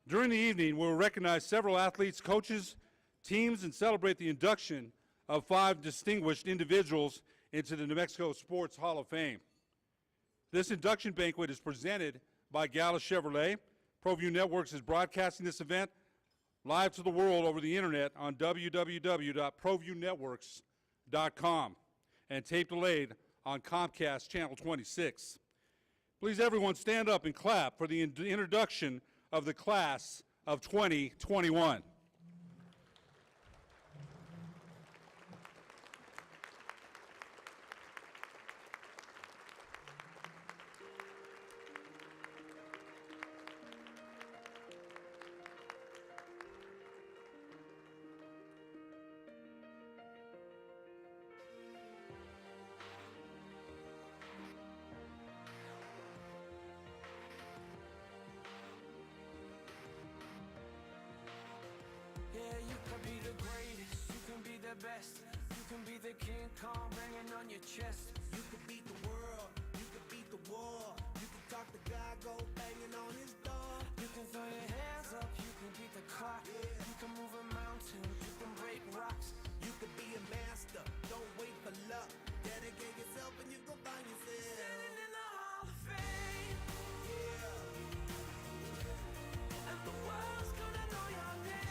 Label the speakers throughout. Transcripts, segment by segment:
Speaker 1: During the evening, we'll recognize several athletes, coaches, teams, and celebrate the induction of 5 distinguished individuals into the New Mexico Sports Hall of Fame. This induction banquet is presented by Gala Chevrolet. ProView Networks is broadcasting this event live to the world over the internet on www.proviewnetworks.com and tape delayed on Comcast Channel 26. Please everyone stand up and clap for the introduction of the class of 2021.
Speaker 2: Best. You can be the King Kong banging on your chest. You can beat the world, you can beat the war. You can talk to God, go banging on his door. You can throw your hands up, you can beat the clock. You can move a mountain, you can break rocks. You can be a master, don't wait for luck. Dedicate yourself and you go find yourself standing in the Hall of Fame. Yeah. And the world's gonna know your name.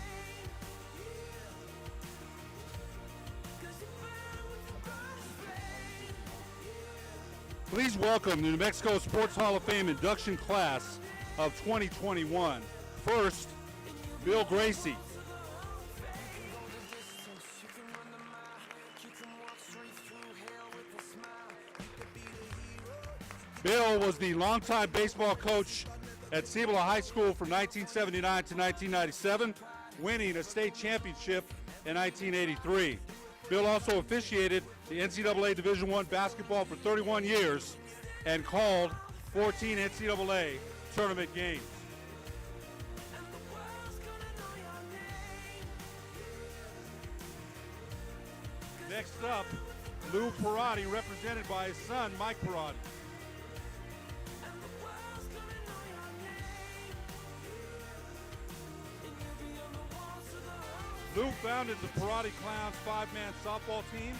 Speaker 1: Please welcome the New Mexico Sports Hall of Fame induction class of 2021. First, Bill Gracie. Bill was the longtime baseball coach at Cibola High School from 1979 to 1997, winning a state championship in 1983. Bill also officiated the NCAA Division I basketball for 31 years and called 14 NCAA tournament games. Next up, Lou Perotti, represented by his son, Mike Perotti. Lou founded the Perotti Clowns 5-man softball team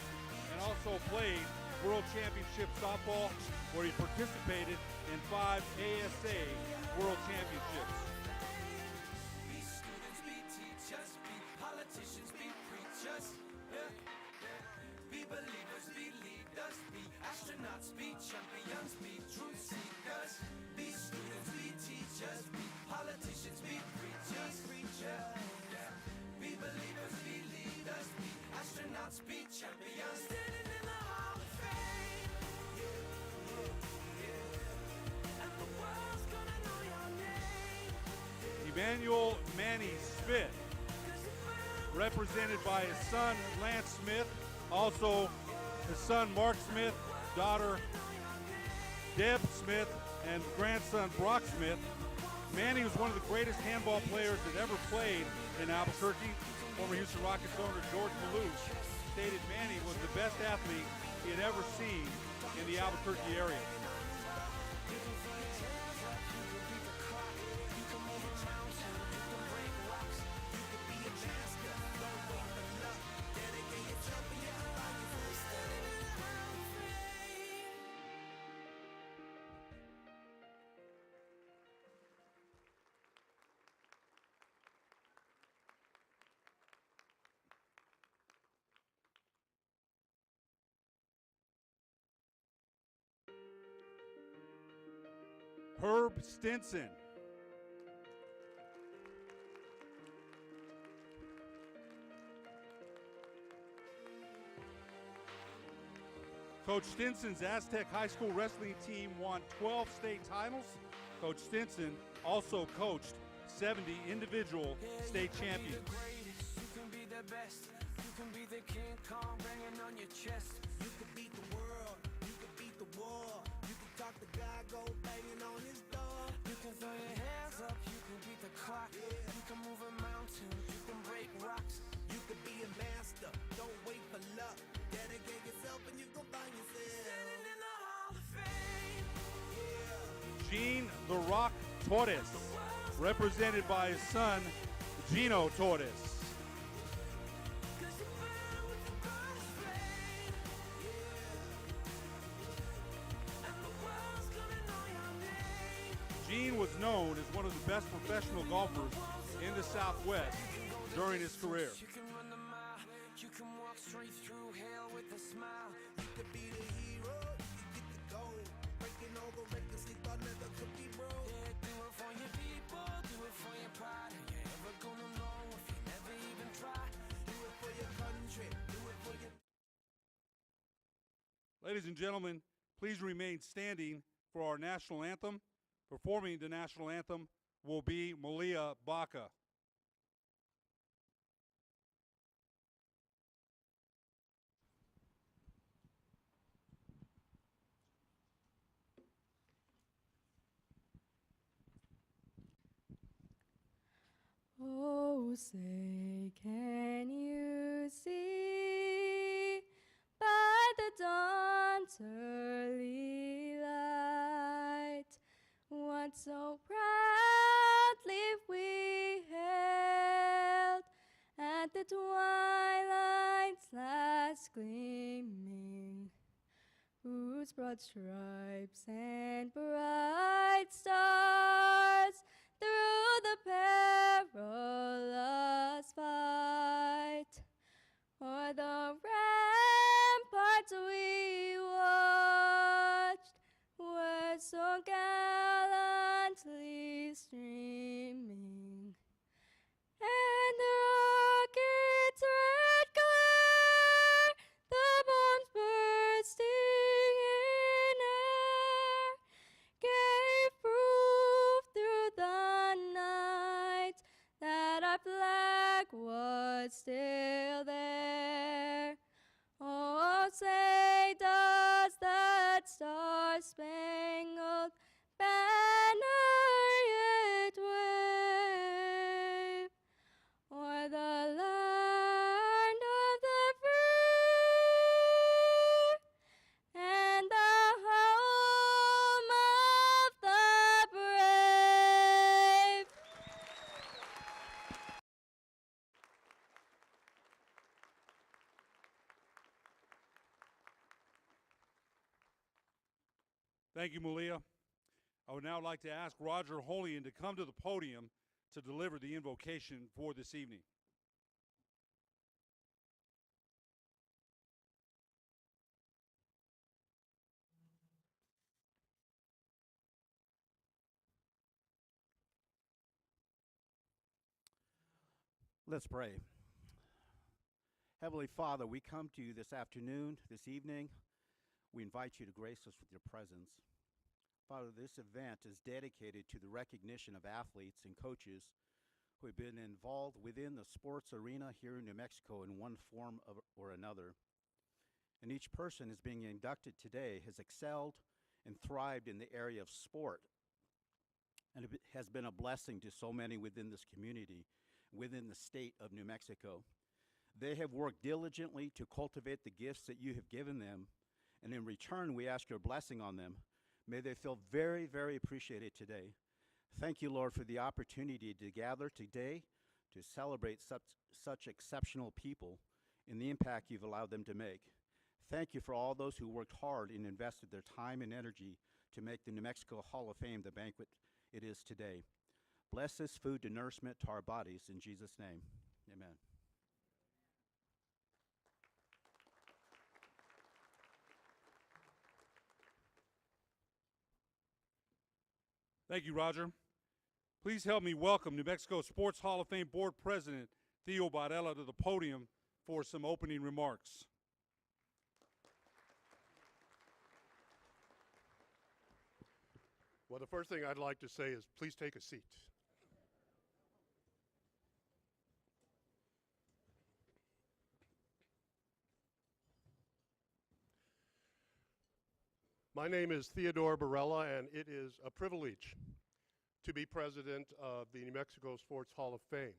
Speaker 1: and also played World Championship softball, where he participated in 5 ASA World Championships.
Speaker 2: Be students, be teachers, be politicians, be preachers. Be believers, be leaders, be astronauts, be champions, be truth seekers. Be students, be teachers, be politicians, be preachers. Be believers, be leaders, be astronauts, be champions. Standing in the Hall of Fame. And the world's gonna know your name.
Speaker 1: Emmanuel Manny Smith, represented by his son Lance Smith, also his son Mark Smith, daughter Deb Smith, and grandson Brock Smith. Manny was one of the greatest handball players that ever played in Albuquerque. Former Houston Rockets owner George Malou stated Manny was the best athlete he had ever seen in the Albuquerque area. Herb Stinson. Coach Stinson's Aztec High School wrestling team won 12 state titles. Coach Stinson also coached 70 individual state champions.
Speaker 2: You can be the best. You can be the King Kong banging on your chest. You can beat the world. You can beat the war. You can talk to God, go banging on his door. You can throw your hands up. You can beat the clock. You can move a mountain. You can break rocks. You can be a master. Don't wait for luck. Dedicate yourself and you go find yourself standing in the Hall of Fame.
Speaker 1: Gene The Rock Torres.
Speaker 2: The world's
Speaker 1: represented by his son, Gino Torres. Gene was known as one of the best professional golfers in the Southwest during his career.
Speaker 2: You can run the mile, you can walk straight through hell with a smile. You could be the hero, you could get the gold. Breaking over records they thought never could be broke. Yeah, do it for your people, do it for your pride. Are you ever gonna know if you never even try? Do it for your country, do it for your...
Speaker 1: Ladies and gentlemen, please remain standing for our national anthem. Performing the national anthem will be Malia Baca.
Speaker 3: Oh, say, can you see by the dawn's early light what so proudly we hailed at the twilight's last gleaming, whose broad stripes and bright stars through the perilous fight o'er the ramparts we watched were so gallantly streaming, and the rocket's red glare, the bombs bursting in air, gave proof through the night that our flag was still there. Oh, say does that star-spangled banner yet wave o'er the land of the free and the home of the brave?
Speaker 1: Thank you, Malia. I would now like to ask Roger Holian to come to the podium to deliver the invocation for this evening.
Speaker 4: Let's pray. Heavenly Father, we come to you this afternoon, this evening. We invite you to grace us with your presence. Father, this event is dedicated to the recognition of athletes and coaches who have been involved within the sports arena here in New Mexico in one form or another. And each person is being inducted today has excelled and thrived in the area of sport. And it has been a blessing to so many within this community, within the state of New Mexico. They have worked diligently to cultivate the gifts that you have given them, and in return, we ask your blessing on them. May they feel very, very appreciated today. Thank you, Lord, for the opportunity to gather today to celebrate such exceptional people and the impact you've allowed them to make. Thank you for all those who worked hard and invested their time and energy to make the New Mexico Hall of Fame the banquet it is today. Bless this food to nourishment to our bodies in Jesus' name. Amen.
Speaker 1: Thank you, Roger. Please help me welcome New Mexico Sports Hall of Fame Board President Theo Barella to the podium for some opening remarks.
Speaker 5: Well, the first thing I'd like to say is please take a seat. My name is Theodore Barella, and it is a privilege to be president of the New Mexico Sports Hall of Fame.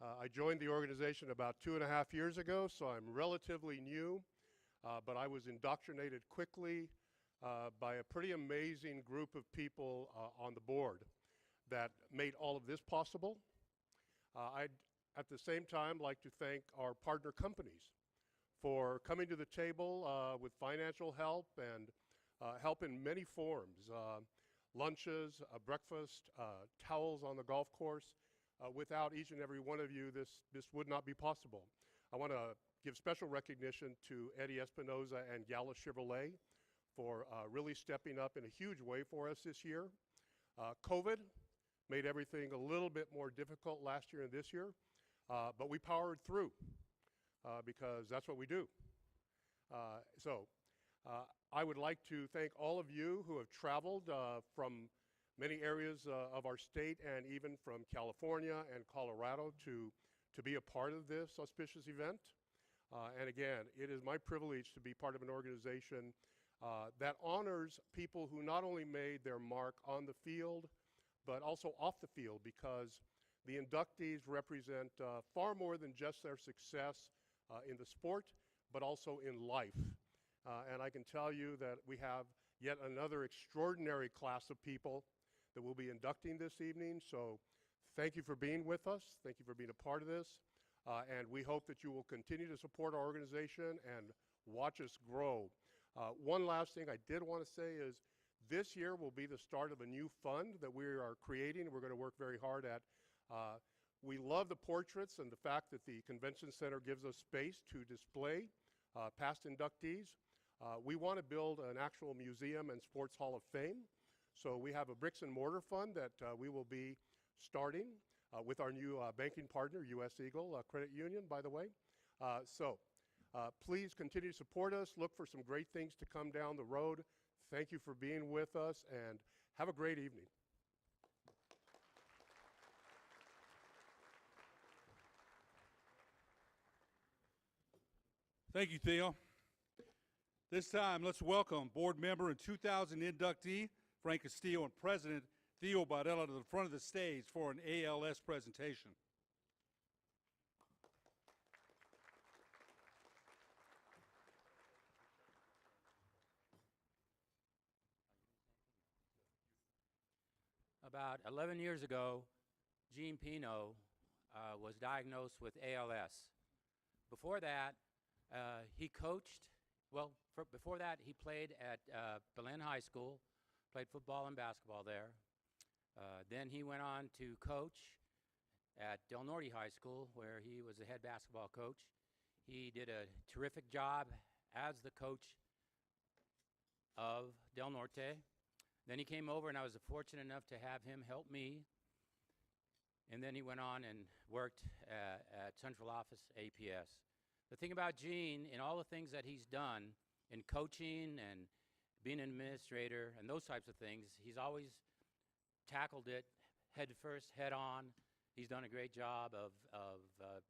Speaker 5: I joined the organization about 2.5 years ago, so I'm relatively new, but I was indoctrinated quickly by a pretty amazing group of people on the board. that made all of this possible. I'd, at the same time, like to thank our partner companies for coming to the table with financial help and help in many forms, lunches, breakfast, towels on the golf course. Without each and every one of you, this would not be possible. I want to give special recognition to Eddie Espinoza and Gala Chevrolet for really stepping up in a huge way for us this year. COVID made everything a little bit more difficult last year and this year, but we powered through because that's what we do. I would like to thank all of you who have traveled from many areas of our state and even from California and Colorado to be a part of this auspicious event. And again, it is my privilege to be part of an organization that honors people who not only made their mark on the field, but also off the field, because the inductees represent far more than just their success in the sport, but also in life. And I can tell you that we have yet another extraordinary class of people that we'll be inducting this evening. So thank you for being with us. Thank you for being a part of this. And we hope that you will continue to support our organization and watch us grow. One last thing I did want to say is this year will be the start of a new fund that we are creating. We're going to work very hard at. We love the portraits and the fact that the convention center gives us space to display past inductees. We want to build an actual museum and sports hall of fame. So we have a bricks and mortar fund that we will be starting with our new banking partner, U.S. Eagle Credit Union, by the way. Please continue to support us. Look for some great things to come down the road. Thank you for being with us, and have a great evening.
Speaker 1: Thank you, Theo. This time, let's welcome board member and 2000 inductee Frank Castillo and President Theo Bardella to the front of the stage for an ALS presentation.
Speaker 6: About 11 years ago, Gene Pino was diagnosed with ALS. Before that, he coached. Before that, he played at Belen High School, played football and basketball there. Then he went on to coach at Del Norte High School, where he was the head basketball coach. He did a terrific job as the coach of Del Norte. Then he came over, and I was fortunate enough to have him help me. And then he went on and worked at Central Office APS. The thing about Gene, in all the things that he's done in coaching and being an administrator and those types of things, he's always tackled it head first, head on. He's done a great job of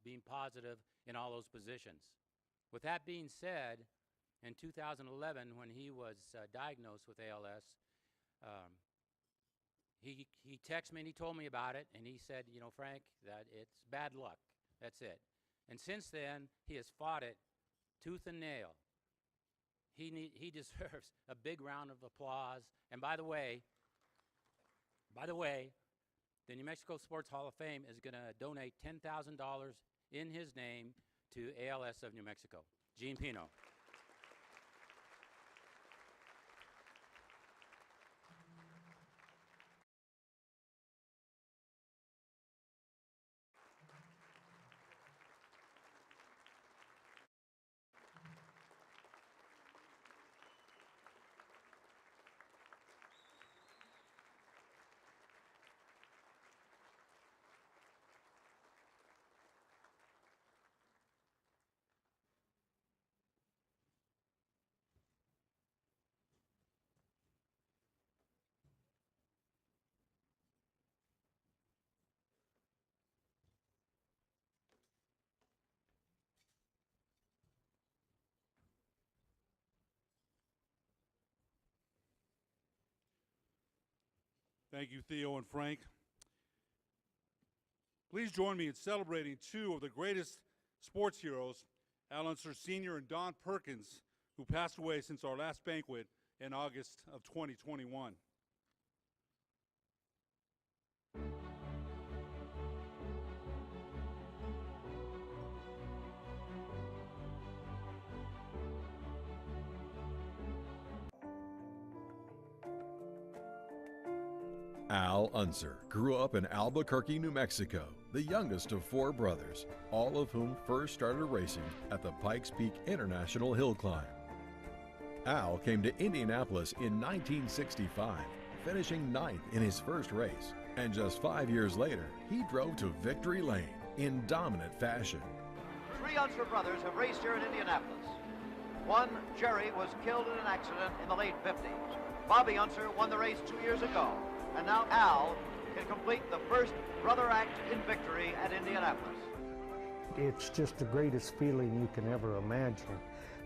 Speaker 6: being positive in all those positions. With that being said, in 2011, when he was diagnosed with ALS, he texted me and he told me about it, and he said, you know, Frank, that it's bad luck. That's it. And since then, he has fought it tooth and nail. He deserves a big round of applause. And by the way, the New Mexico Sports Hall of Fame is going to donate $10,000 in his name to ALS of New Mexico. Gene Pino.
Speaker 1: Thank you, Theo and Frank. Please join me in celebrating two of the greatest sports heroes, Alan Sir Sr. and Don Perkins, who passed away since our last banquet in August of 2021.
Speaker 7: Al Unser grew up in Albuquerque, New Mexico, the youngest of 4 brothers, all of whom first started racing at the Pikes Peak International Hill Climb. Al came to Indianapolis in 1965, finishing 9th in his first race, and just 5 years later, he drove to victory lane in dominant fashion.
Speaker 8: 3 Unser brothers have raced here in Indianapolis. One, Jerry, was killed in an accident in the late 50s. Bobby Unser won the race 2 years ago, and now Al can complete the first brother act in victory at Indianapolis.
Speaker 9: It's just the greatest feeling you can ever imagine,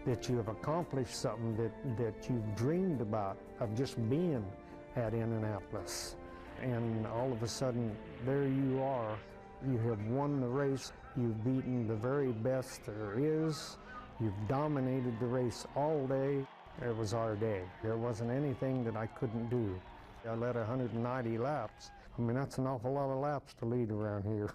Speaker 9: that you have accomplished something that you've dreamed about, of just being at Indianapolis. And all of a sudden, there you are. You have won the race. You've beaten the very best there is. You've dominated the race all day. It was our day. There wasn't anything that I couldn't do. I led 190 laps. I mean, that's an awful lot of laps to lead around here.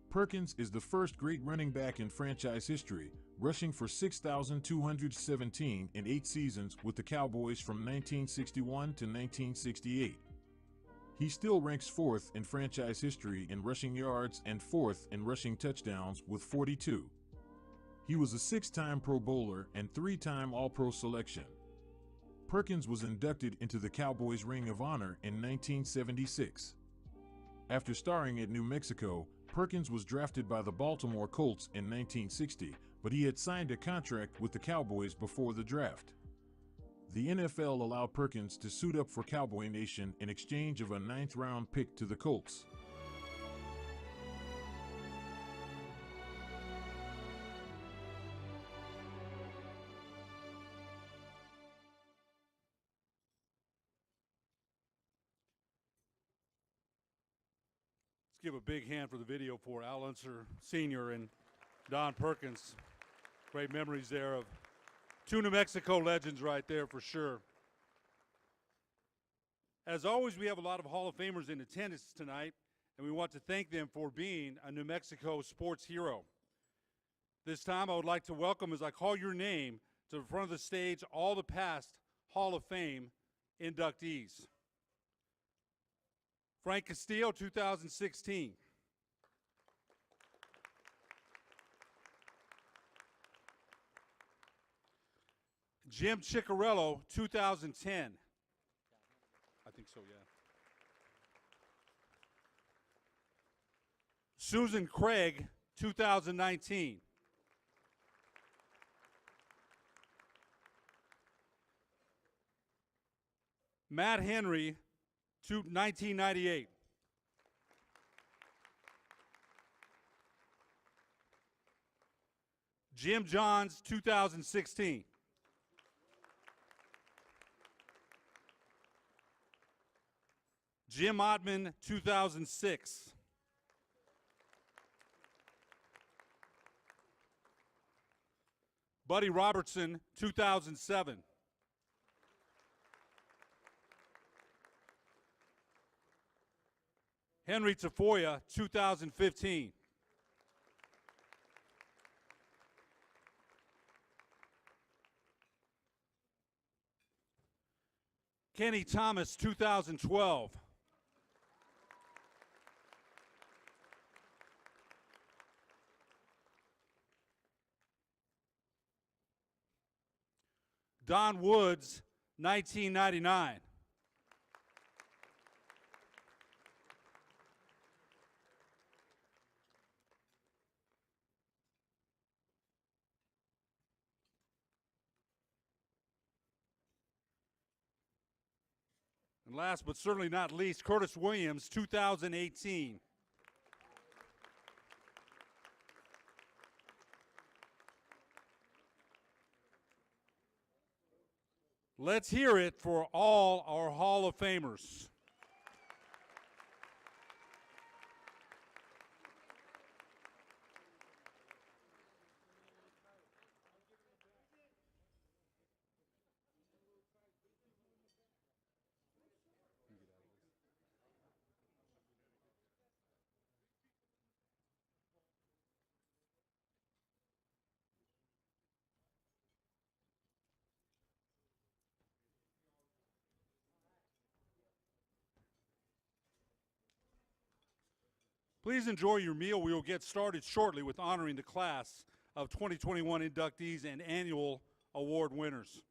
Speaker 10: Perkins is the first great running back in franchise history, rushing for 6,217 in 8 seasons with the Cowboys from 1961 to 1968. He still ranks 4th in franchise history in rushing yards and 4th in rushing touchdowns with 42. He was a 6-time Pro Bowler and 3-time All-Pro selection. Perkins was inducted into the Cowboys Ring of Honor in 1976. After starring at New Mexico, Perkins was drafted by the Baltimore Colts in 1960, but he had signed a contract with the Cowboys before the draft. The NFL allowed Perkins to suit up for Cowboy Nation in exchange of a 9th-round pick to the Colts.
Speaker 1: Let's give a big hand for the video for Al Unser Sr. and Don Perkins. Great memories there of 2 New Mexico legends right there for sure. As always, we have a lot of Hall of Famers in attendance tonight, and we want to thank them for being a New Mexico sports hero. This time I would like to welcome, as I call your name, to the front of the stage all the past Hall of Fame inductees. Frank Castillo, 2016. Jim Ciccarello, 2010. I think so, yeah. Susan Craig, 2019. Matt Henry, 1998. Jim Johns, 2016. Jim Ottman, 2006. Buddy Robertson, 2007. Henry Tafoya, 2015. Kenny Thomas, 2012. Don Woods, 1999. And last but certainly not least, Curtis Williams, 2018. Let's hear it for all our Hall of Famers. Please enjoy your meal. We will get started shortly with honoring the class of 2021 inductees and annual award winners.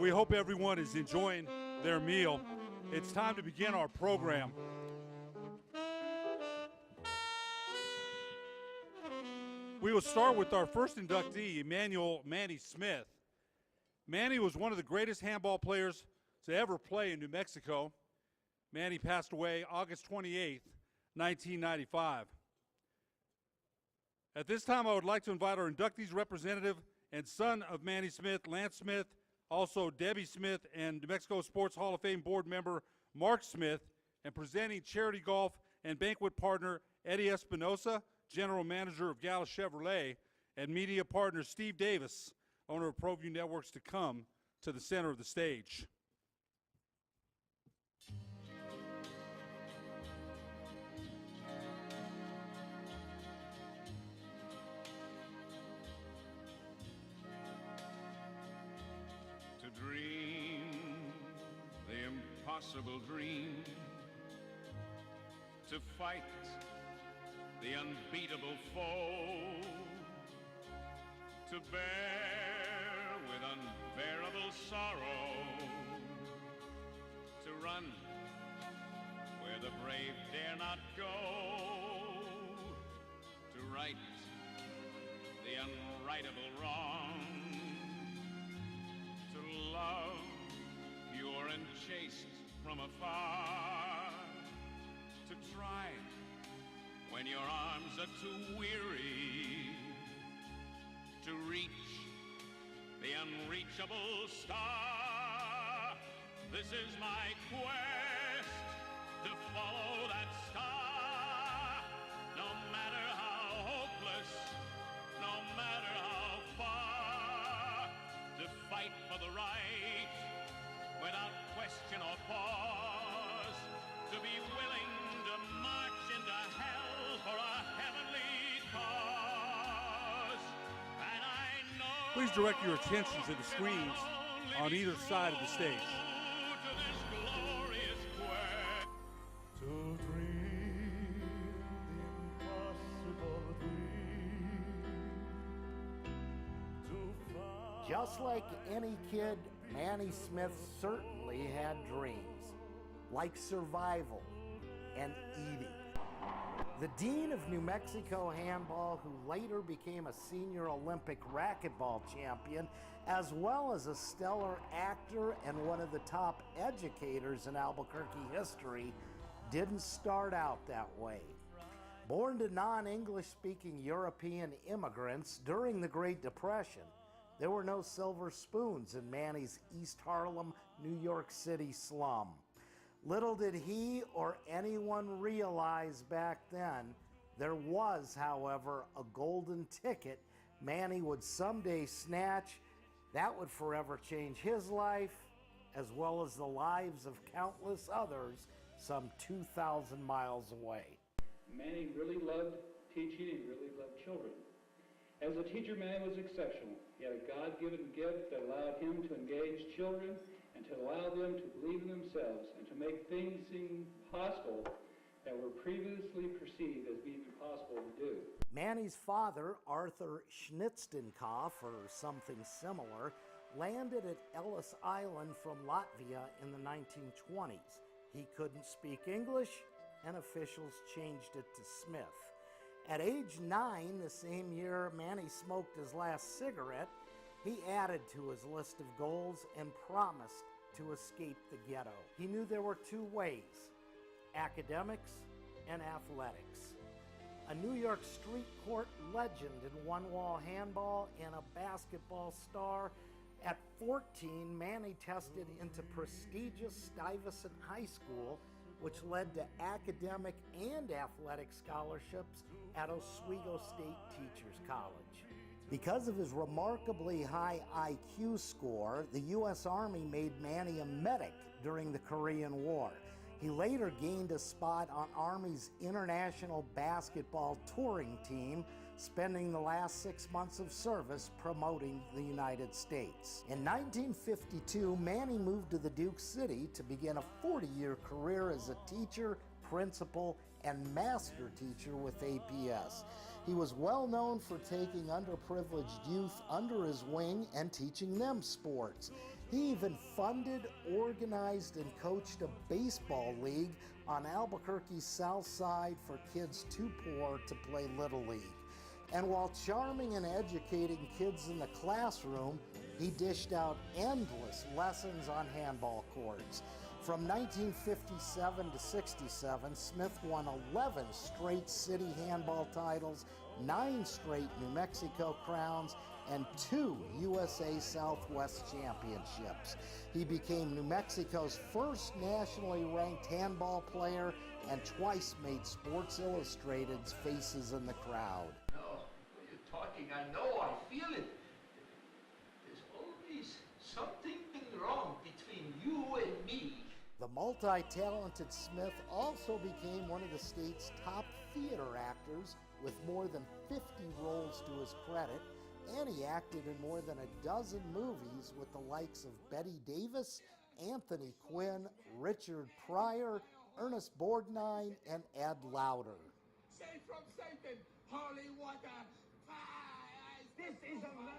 Speaker 1: We hope everyone is enjoying their meal. It's time to begin our program. We will start with our first inductee, Emmanuel Manny Smith. Manny was one of the greatest handball players to ever play in New Mexico. Manny passed away August 28th, 1995. At this time, I would like to invite our inductees representative and son of Manny Smith, Lance Smith, also Debbie Smith, and New Mexico Sports Hall of Fame board member Mark Smith, and presenting charity golf and banquet partner Eddie Espinosa, general manager of Gala Chevrolet, and media partner Steve Davis, owner of ProView Networks, to come to the center of the stage.
Speaker 11: impossible dream, to fight the unbeatable foe, to bear with unbearable sorrow, to run where the brave dare not go, to right the unrightable wrong, to love pure and chaste from afar, to try when your arms are too weary, to reach the unreachable star. This is my quest, to follow that star, no matter how hopeless, no matter how far, to fight for the right without question or pause, to be willing to march into hell for a heavenly cause. And I know
Speaker 1: Please direct your attention to the screens on either side of the stage.
Speaker 11: to this glorious quest.
Speaker 2: To dream the impossible dream. To find
Speaker 12: Just like any kid, Manny Smith certainly had dreams, like survival and eating. The dean of New Mexico handball, who later became a senior Olympic racquetball champion, as well as a stellar actor and one of the top educators in Albuquerque history, didn't start out that way. Born to non-English speaking European immigrants during the Great Depression, there were no silver spoons in Manny's East Harlem, New York City slum. Little did he or anyone realize back then, there was, however, a golden ticket Manny would someday snatch that would forever change his life, as well as the lives of countless others some 2,000 miles away.
Speaker 13: Manny really loved teaching and really loved children. As a teacher, Manny was exceptional. He had a God-given gift that allowed him to engage children and to allow them to believe in themselves and to make things seem possible that were previously perceived as being impossible to do.
Speaker 12: Manny's father, Arthur Schnitzdenkopf, or something similar, landed at Ellis Island from Latvia in the 1920s. He couldn't speak English, and officials changed it to Smith. At age 9, the same year Manny smoked his last cigarette, he added to his list of goals and promised to escape the ghetto. He knew there were two ways: academics and athletics. A New York street court legend in one-wall handball and a basketball star, at 14, Manny tested into prestigious Stuyvesant High School, which led to academic and athletic scholarships at Oswego State Teachers College. Because of his remarkably high IQ score, the U.S. Army made Manny a medic during the Korean War. He later gained a spot on Army's international basketball touring team, spending the last 6 months of service promoting the United States. In 1952, Manny moved to the Duke City to begin a 40-year career as a teacher, principal, and master teacher with APS. He was well known for taking underprivileged youth under his wing and teaching them sports. He even funded, organized, and coached a baseball league on Albuquerque's south side for kids too poor to play Little League. And while charming and educating kids in the classroom, he dished out endless lessons on handball courts. From 1957 to 67, Smith won 11 straight city handball titles, 9 straight New Mexico crowns, and 2 USA Southwest championships. He became New Mexico's first nationally ranked handball player and twice made Sports Illustrated's Faces in the Crowd.
Speaker 14: No, you're talking, I know, I feel it. There's always something wrong between you and me.
Speaker 12: The multi-talented Smith also became one of the state's top theater actors with more than 50 roles to his credit, and he acted in more than a dozen movies with the likes of Bette Davis Anthony Quinn, Richard Pryor, Ernest Borgnine, and Ed Lauder.
Speaker 14: Safe from Satan, holy water, fire. This is a man.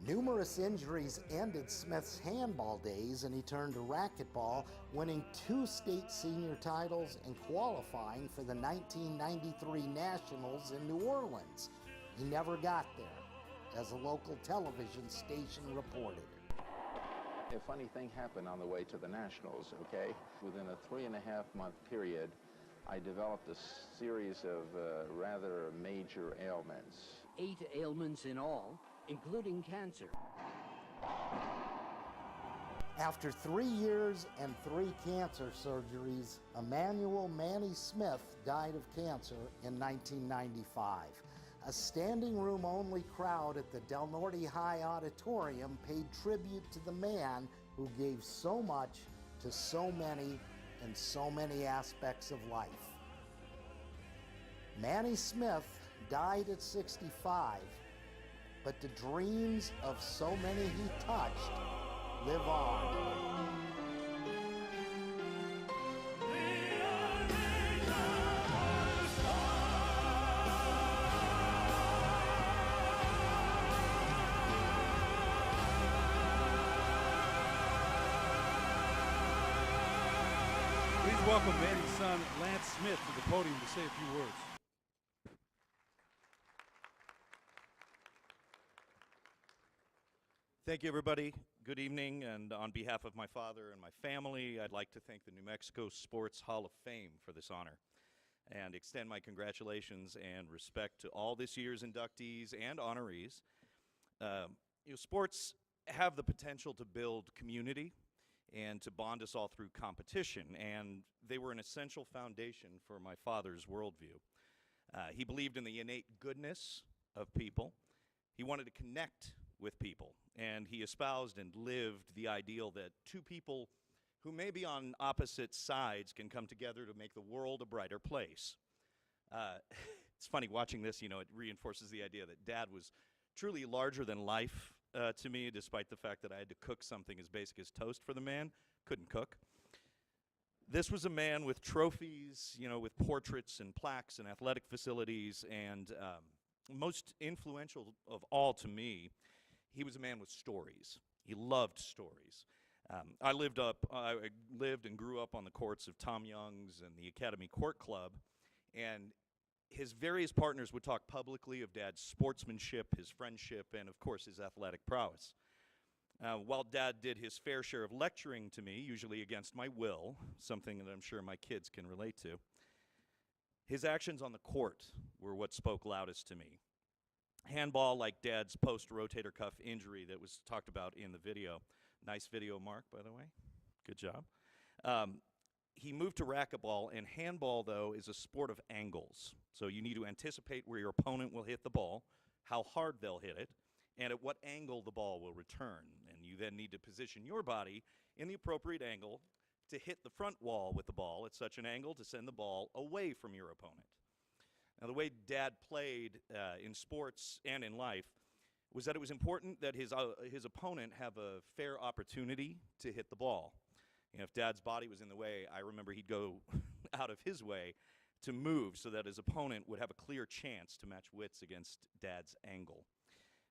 Speaker 12: Numerous injuries ended Smith's handball days, and he turned to racquetball, winning 2 state senior titles and qualifying for the 1993 Nationals in New Orleans. He never got there, as a local television station reported.
Speaker 15: A funny thing happened on the way to the Nationals, okay? Within a 3.5-month period, I developed a series of rather major ailments.
Speaker 16: 8 ailments in all, including cancer.
Speaker 12: After 3 years and 3 cancer surgeries, Emmanuel Manny Smith died of cancer in 1995. A standing room only crowd at the Del Norte High Auditorium paid tribute to the man who gave so much to so many in so many aspects of life. Manny Smith died at 65, but the dreams of so many he touched live on.
Speaker 1: Please welcome Manny's son, Lance Smith, to the podium to say a few words.
Speaker 17: Thank you, everybody. Good evening, and on behalf of my father and my family, I'd like to thank the New Mexico Sports Hall of Fame for this honor and extend my congratulations and respect to all this year's inductees and honorees. Sports have the potential to build community and to bond us all through competition, and they were an essential foundation for my father's worldview. He believed in the innate goodness of people. He wanted to connect with people, and he espoused and lived the ideal that 2 people who may be on opposite sides can come together to make the world a brighter place. It's funny watching this, it reinforces the idea that Dad was truly larger than life to me, despite the fact that I had to cook something as basic as toast for the man. Couldn't cook. This was a man with trophies, with portraits and plaques and athletic facilities, and most influential of all to me, he was a man with stories. He loved stories. I lived and grew up on the courts of Tom Young's and the Academy Court Club, and his various partners would talk publicly of Dad's sportsmanship, his friendship, and of course his athletic prowess. While Dad did his fair share of lecturing to me, usually against my will, something that I'm sure my kids can relate to, his actions on the court were what spoke loudest to me. Handball, like Dad's post-rotator cuff injury that was talked about in the video. Nice video, Mark, by the way. Good job. He moved to racquetball, and handball, though, is a sport of angles. So you need to anticipate where your opponent will hit the ball, how hard they'll hit it, and at what angle the ball will return. And you then need to position your body in the appropriate angle to hit the front wall with the ball at such an angle to send the ball away from your opponent. Now, the way Dad played in sports and in life was that it was important that his opponent have a fair opportunity to hit the ball. If Dad's body was in the way, I remember he'd go out of his way to move so that his opponent would have a clear chance to match wits against Dad's angle.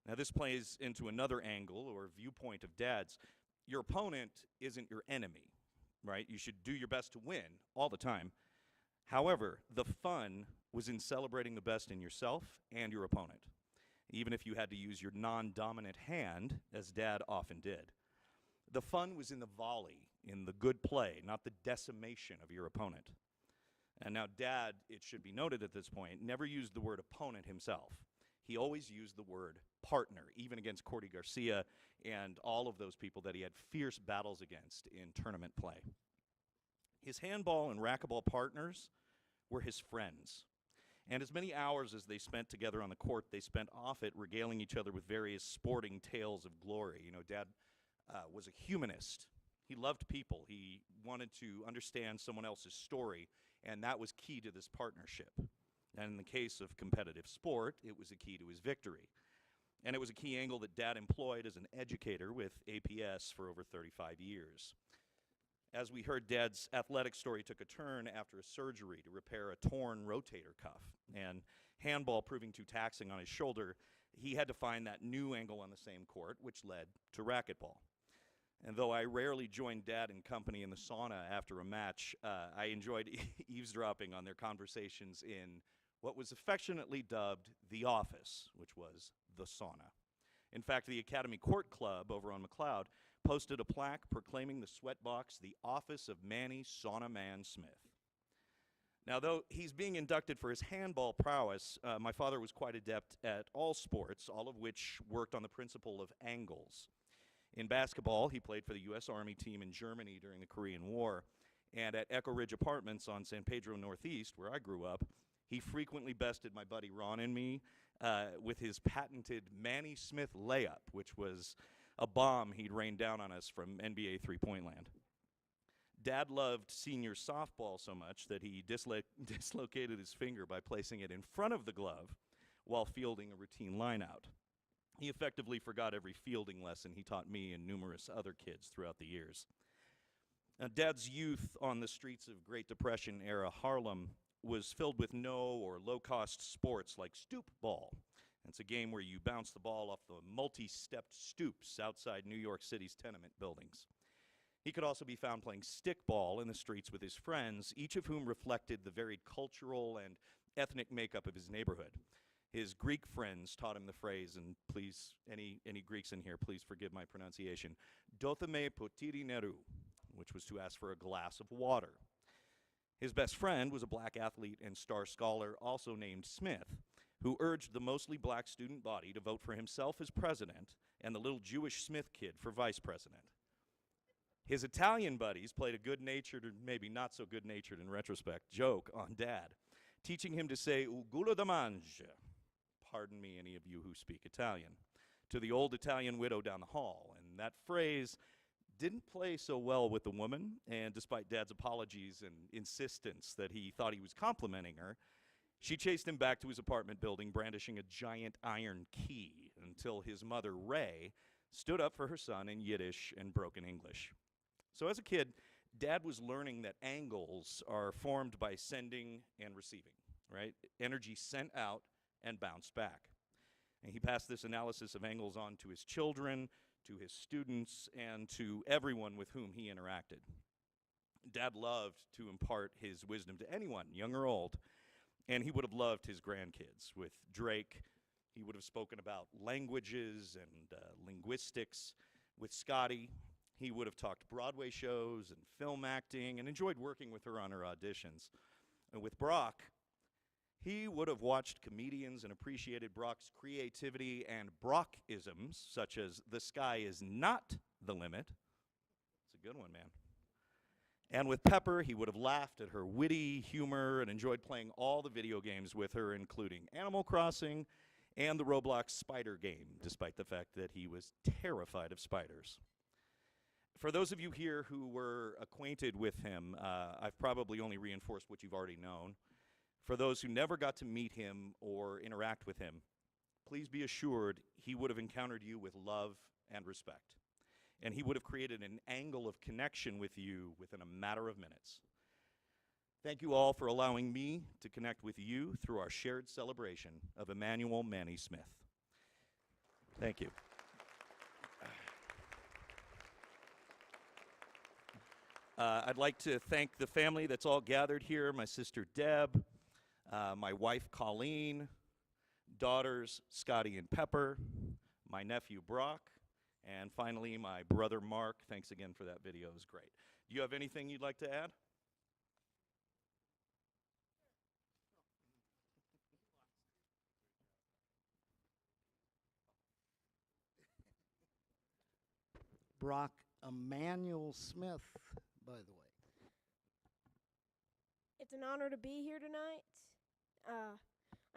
Speaker 17: Now, this plays into another angle or viewpoint of Dad's. Your opponent isn't your enemy, right? You should do your best to win all the time. However, the fun was in celebrating the best in yourself and your opponent, even if you had to use your non-dominant hand, as Dad often did. The fun was in the volley, in the good play, not the decimation of your opponent. And now Dad, it should be noted at this point, never used the word opponent himself. He always used the word partner, even against Cordy Garcia and all of those people that he had fierce battles against in tournament play. His handball and racquetball partners were his friends. And as many hours as they spent together on the court, they spent off it regaling each other with various sporting tales of glory. Dad was a humanist. He loved people. He wanted to understand someone else's story, and that was key to this partnership. And in the case of competitive sport, it was a key to his victory. And it was a key angle that Dad employed as an educator with APS for over 35 years. As we heard, Dad's athletic story took a turn after a surgery to repair a torn rotator cuff. And handball proving too taxing on his shoulder, he had to find that new angle on the same court, which led to racquetball. And though I rarely joined Dad and company in the sauna after a match, I enjoyed eavesdropping on their conversations in what was affectionately dubbed the office, which was the sauna. In fact, the Academy Court Club over on McLeod posted a plaque proclaiming the sweatbox the office of Manny Sauna Man Smith. Now, though he's being inducted for his handball prowess, my father was quite adept at all sports, all of which worked on the principle of angles. In basketball, he played for the U.S. Army team in Germany during the Korean War, and at Echo Ridge Apartments on San Pedro Northeast, where I grew up, he frequently bested my buddy Ron and me with his patented Manny Smith layup, which was a bomb he'd rained down on us from NBA three-point land. Dad loved senior softball so much that he dislocated his finger by placing it in front of the glove while fielding a routine lineout. He effectively forgot every fielding lesson he taught me and numerous other kids throughout the years. Now, Dad's youth on the streets of Great Depression-era Harlem was filled with no or low-cost sports like stoop ball. It's a game where you bounce the ball off the multi-stepped stoops outside New York City's tenement buildings. He could also be found playing stickball in the streets with his friends, each of whom reflected the varied cultural and ethnic makeup of his neighborhood. His Greek friends taught him the phrase, and please, any Greeks in here, please forgive my pronunciation, "Dotheme potiri neru," which was to ask for a glass of water. His best friend was a black athlete and star scholar, also named Smith, who urged the mostly black student body to vote for himself as president and the little Jewish Smith kid for vice president. His Italian buddies played a good-natured, or maybe not so good-natured in retrospect, joke on Dad, teaching him to say "ugula da mangia," pardon me, any of you who speak Italian, to the old Italian widow down the hall. And that phrase didn't play so well with the woman, and despite Dad's apologies and insistence that he thought he was complimenting her, she chased him back to his apartment building brandishing a giant iron key until his mother, Ray, stood up for her son in Yiddish and broken English. So as a kid, Dad was learning that angles are formed by sending and receiving, right? Energy sent out and bounced back. And he passed this analysis of angles on to his children, to his students, and to everyone with whom he interacted. Dad loved to impart his wisdom to anyone, young or old, and he would have loved his grandkids. With Drake, he would have spoken about languages and linguistics. With Scotty, he would have talked Broadway shows and film acting and enjoyed working with her on her auditions. And with Brock, he would have watched comedians and appreciated Brock's creativity and Brockisms, such as "the sky is not the limit." It's a good one, man. And with Pepper, he would have laughed at her witty humor and enjoyed playing all the video games with her, including Animal Crossing and the Roblox spider game, despite the fact that he was terrified of spiders. For those of you here who were acquainted with him, I've probably only reinforced what you've already known. For those who never got to meet him or interact with him, please be assured he would have encountered you with love and respect. And he would have created an angle of connection with you within a matter of minutes. Thank you all for allowing me to connect with you through our shared celebration of Emmanuel Manny Smith. Thank you. I'd like to thank the family that's all gathered here, my sister Deb, my wife Colleen, daughters Scotty and Pepper, my nephew Brock, and finally my brother Mark. Thanks again for that video, it was great. Do you have anything you'd like to add?
Speaker 12: Brock Emmanuel Smith, by the way.
Speaker 18: It's an honor to be here tonight.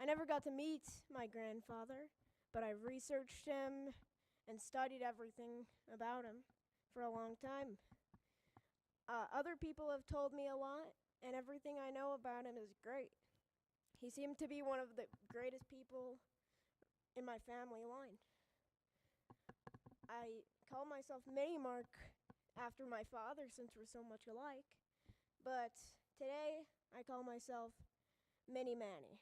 Speaker 18: I never got to meet my grandfather, but I've researched him and studied everything about him for a long time. Other people have told me a lot, and everything I know about him is great. He seemed to be one of the greatest people in my family line. I call myself Mini Mark after my father since we're so much alike. But today, I call myself Mini Manny.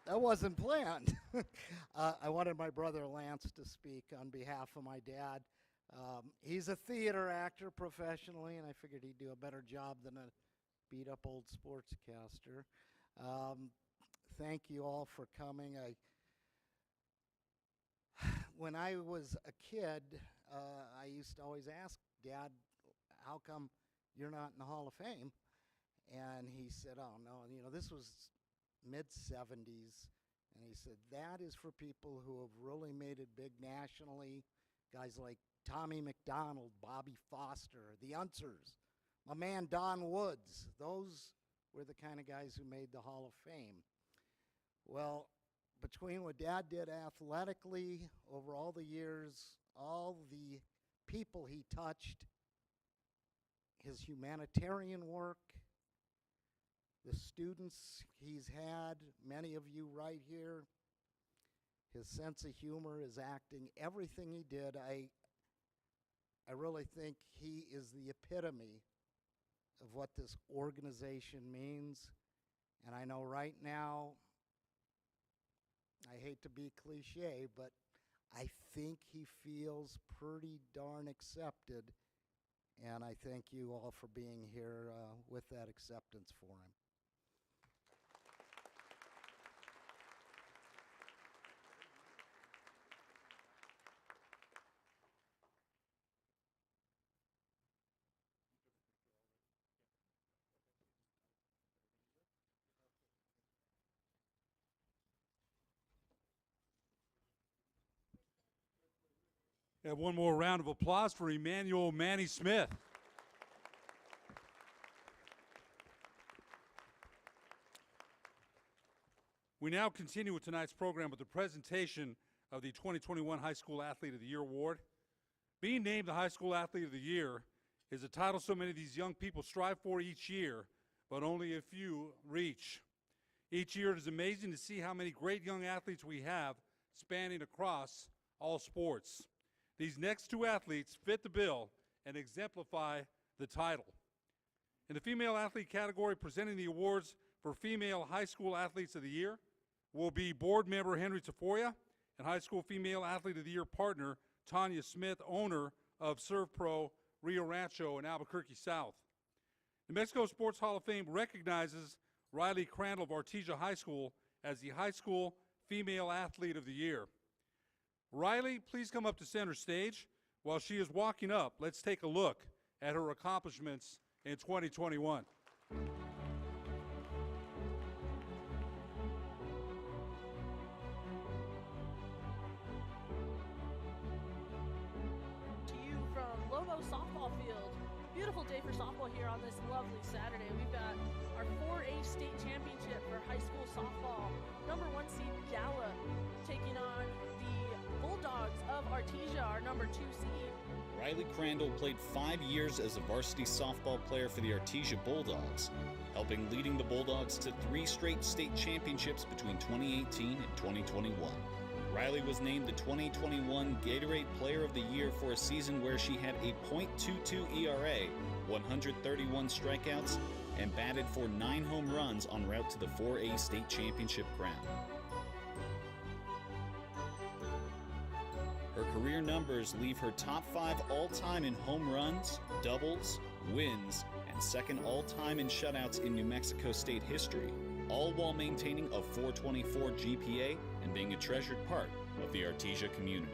Speaker 12: That wasn't planned. I wanted my brother Lance to speak on behalf of my dad. He's a theater actor professionally, and I figured he'd do a better job than a beat-up old sportscaster. Thank you all for coming. When I was a kid, I used to always ask Dad, how come you're not in the Hall of Fame? And he said, oh, no, this was mid-70s. And he said, that is for people who have really made it big nationally, guys like Tommy McDonald, Bobby Foster, the Unsers, my man Don Woods. Those were the kind of guys who made the Hall of Fame. Well, between what Dad did athletically over all the years, all the people he touched, his humanitarian work, the students he's had, many of you right here, his sense of humor, his acting, everything he did, I really think he is the epitome of what this organization means. And I know right now, I hate to be cliche, but I think he feels pretty darn accepted. And I thank you all for being here with that acceptance for him.
Speaker 1: And one more round of applause for Emmanuel Manny Smith. We now continue with tonight's program with the presentation of the 2021 High School Athlete of the Year Award. Being named the High School Athlete of the Year is a title so many of these young people strive for each year, but only a few reach. Each year it is amazing to see how many great young athletes we have spanning across all sports. These next two athletes fit the bill and exemplify the title. In the female athlete category, presenting the awards for Female High School Athletes of the Year will be board member Henry Tafoya and High School Female Athlete of the Year partner Tanya Smith, owner of Serve Pro Rio Rancho in Albuquerque South. New Mexico Sports Hall of Fame recognizes Riley Crandall of Artesia High School as the High School Female Athlete of the Year. Riley, please come up to center stage. While she is walking up, let's take a look at her accomplishments in 2021.
Speaker 19: To you from Lobo Softball Field. Beautiful day for softball here on this lovely Saturday. We've got our 4A state championship for high school softball. Number 1 seed Gala taking on the Bulldogs of Artesia, our number 2 seed.
Speaker 20: Riley Crandall played 5 years as a varsity softball player for the Artesia Bulldogs, helping leading the Bulldogs to 3 straight state championships between 2018 and 2021. Riley was named the 2021 Gatorade Player of the Year for a season where she had a .22 ERA, 131 strikeouts, and batted for 9 home runs en route to the 4A state championship crown. Her career numbers leave her top 5 all-time in home runs, doubles, wins, and second all-time in shutouts in New Mexico State history, all while maintaining a .424 GPA and being a treasured part of the Artesia community.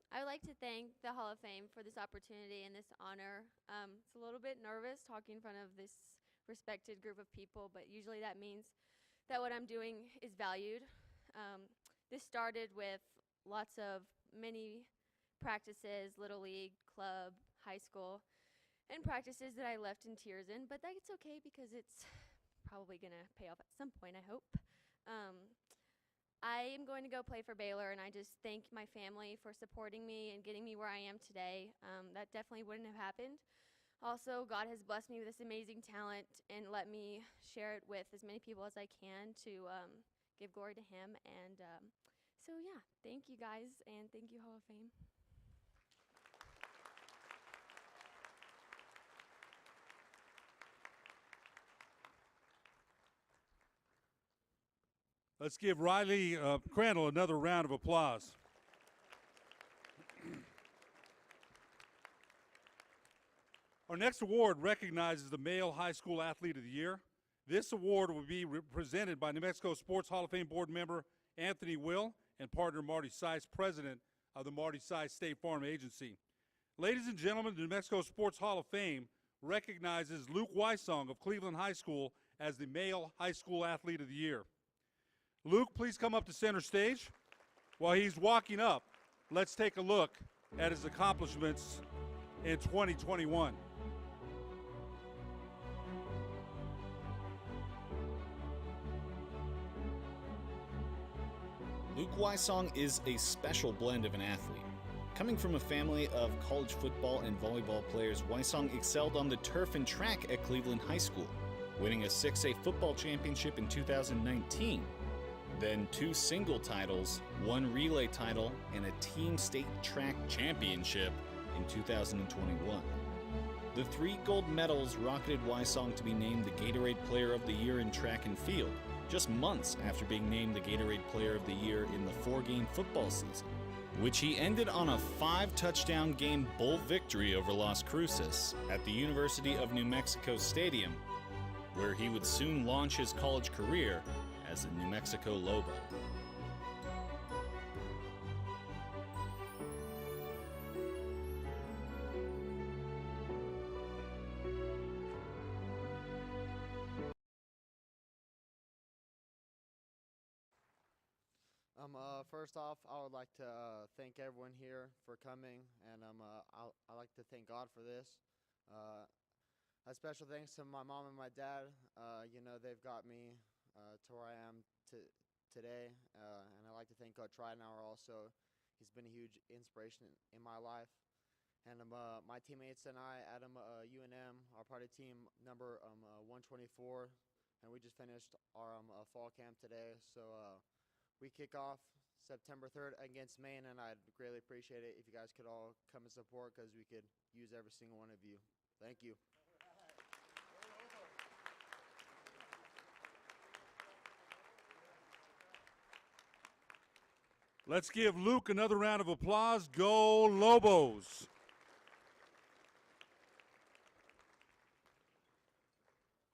Speaker 3: I would like to thank the Hall of Fame for this opportunity and this honor. It's a little bit nervous talking in front of this respected group of people, but usually that means that what I'm doing is valued. This started with lots of many practices, Little League, club, high school, and practices that I left in tears in, but that's okay because it's probably going to pay off at some point, I hope. I am going to go play for Baylor, and I just thank my family for supporting me and getting me where I am today. That definitely wouldn't have happened. Also, God has blessed me with this amazing talent and let me share it with as many people as I can to give glory to Him. And so, yeah, thank you guys, and thank you, Hall of Fame.
Speaker 1: Let's give Riley Crandall another round of applause. Our next award recognizes the Male High School Athlete of the Year. This award will be presented by New Mexico Sports Hall of Fame board member Anthony Will and partner Marty Seiss, president of the Marty Seiss State Farm Agency. Ladies and gentlemen, the New Mexico Sports Hall of Fame recognizes Luke Wysong of Cleveland High School as the Male High School Athlete of the Year. Luke, please come up to center stage. While he's walking up, let's take a look at his accomplishments in 2021.
Speaker 20: Luke Wysong is a special blend of an athlete. Coming from a family of college football and volleyball players, Wysong excelled on the turf and track at Cleveland High School, winning a 6A football championship in 2019. Then 2 single titles, 1 relay title, and a team state track championship in 2021. The 3 gold medals rocketed Wysong to be named the Gatorade Player of the Year in track and field, just months after being named the Gatorade Player of the Year in the 4-game football season, which he ended on a 5-touchdown game bowl victory over Las Cruces at the University of New Mexico Stadium, where he would soon launch his college career as a New Mexico Lobo.
Speaker 21: First off, I would like to thank everyone here for coming, and I'd like to thank God for this. A special thanks to my mom and my dad. You know, they've got me to where I am today, and I'd like to thank Coach Ridenauer also. He's been a huge inspiration in my life. And my teammates and I at UNM are part of team number 124, and we just finished our fall camp today. So we kick off September 3rd against Maine, and I'd greatly appreciate it if you guys could all come and support, because we could use every single one of you. Thank you.
Speaker 1: Let's give Luke another round of applause. Go Lobos!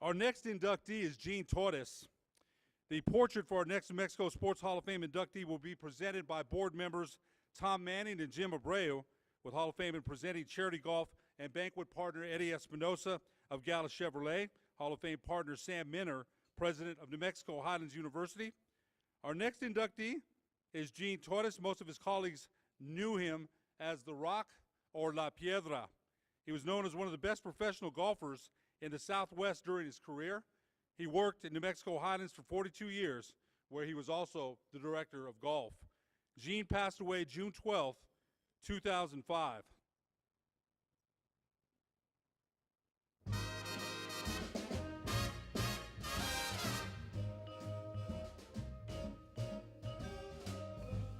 Speaker 1: Our next inductee is Gene Torres. The portrait for our next New Mexico Sports Hall of Fame inductee will be presented by board members Tom Manning and Jim Abreu, with Hall of Fame and presenting charity golf and banquet partner Eddie Espinosa of Gala Chevrolet, Hall of Fame partner Sam Minner, president of New Mexico Highlands University. Our next inductee is Gene Torres. Most of his colleagues knew him as The Rock or La Piedra. He was known as one of the best professional golfers in the Southwest during his career. He worked in New Mexico Highlands for 42 years, where he was also the director of golf. Gene passed away June 12th, 2005.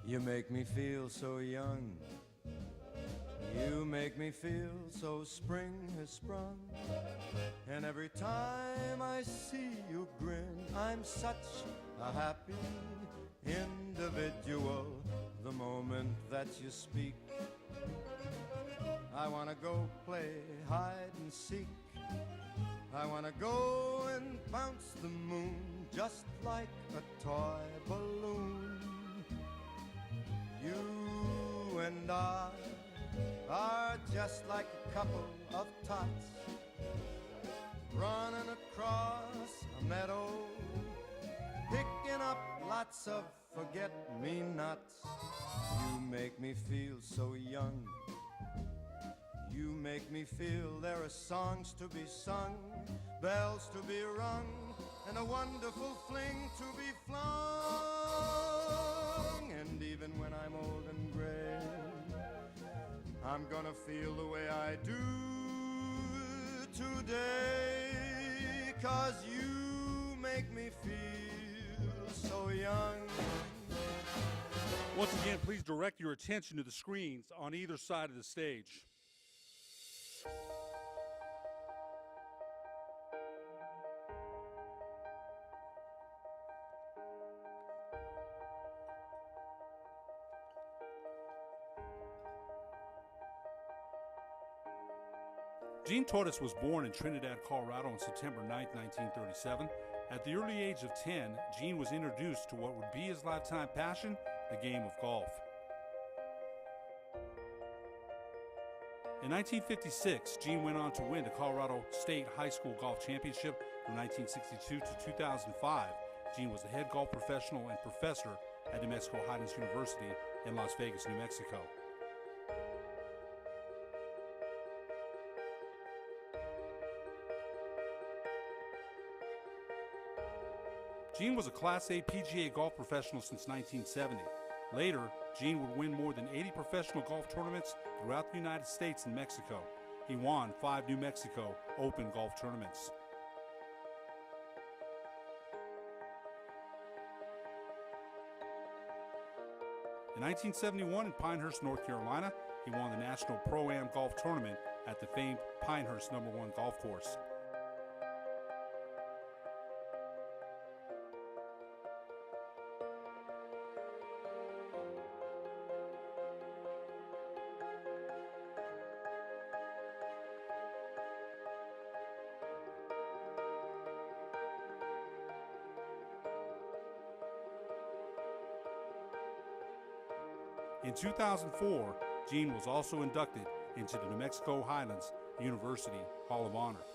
Speaker 22: You make me feel so young. You make me feel so spring has sprung. And every time I see you grin, I'm such a happy individual. The moment that you speak, I wanna go play hide and seek. I wanna go and bounce the moon just like a toy balloon. You and I are just like a couple of tots running across a meadow, picking up lots of forget-me-nots. You make me feel so young. You make me feel there are songs to be sung, bells to be rung, and a wonderful fling to be flung. And even when I'm old and gray, I'm gonna feel the way I do today, 'cause you make me feel so young.
Speaker 1: Once again, please direct your attention to the screens on either side of the stage. Gene Torres was born in Trinidad, Colorado on September 9, 1937. At the early age of 10, Gene was introduced to what would be his lifetime passion, the game of golf. In 1956, Gene went on to win the Colorado State High School Golf Championship from 1962 to 2005. Gene was the head golf professional and professor at New Mexico Highlands University in Las Vegas, New Mexico. Gene was a Class A PGA golf professional since 1970. Later, Gene would win more than 80 professional golf tournaments throughout the United States and Mexico. He won 5 New Mexico Open golf tournaments. In 1971 in Pinehurst, North Carolina, he won the National Pro-Am Golf Tournament at the famed Pinehurst No. 1 golf course. In 2004, Gene was also inducted into the New Mexico Highlands University Hall of Honor.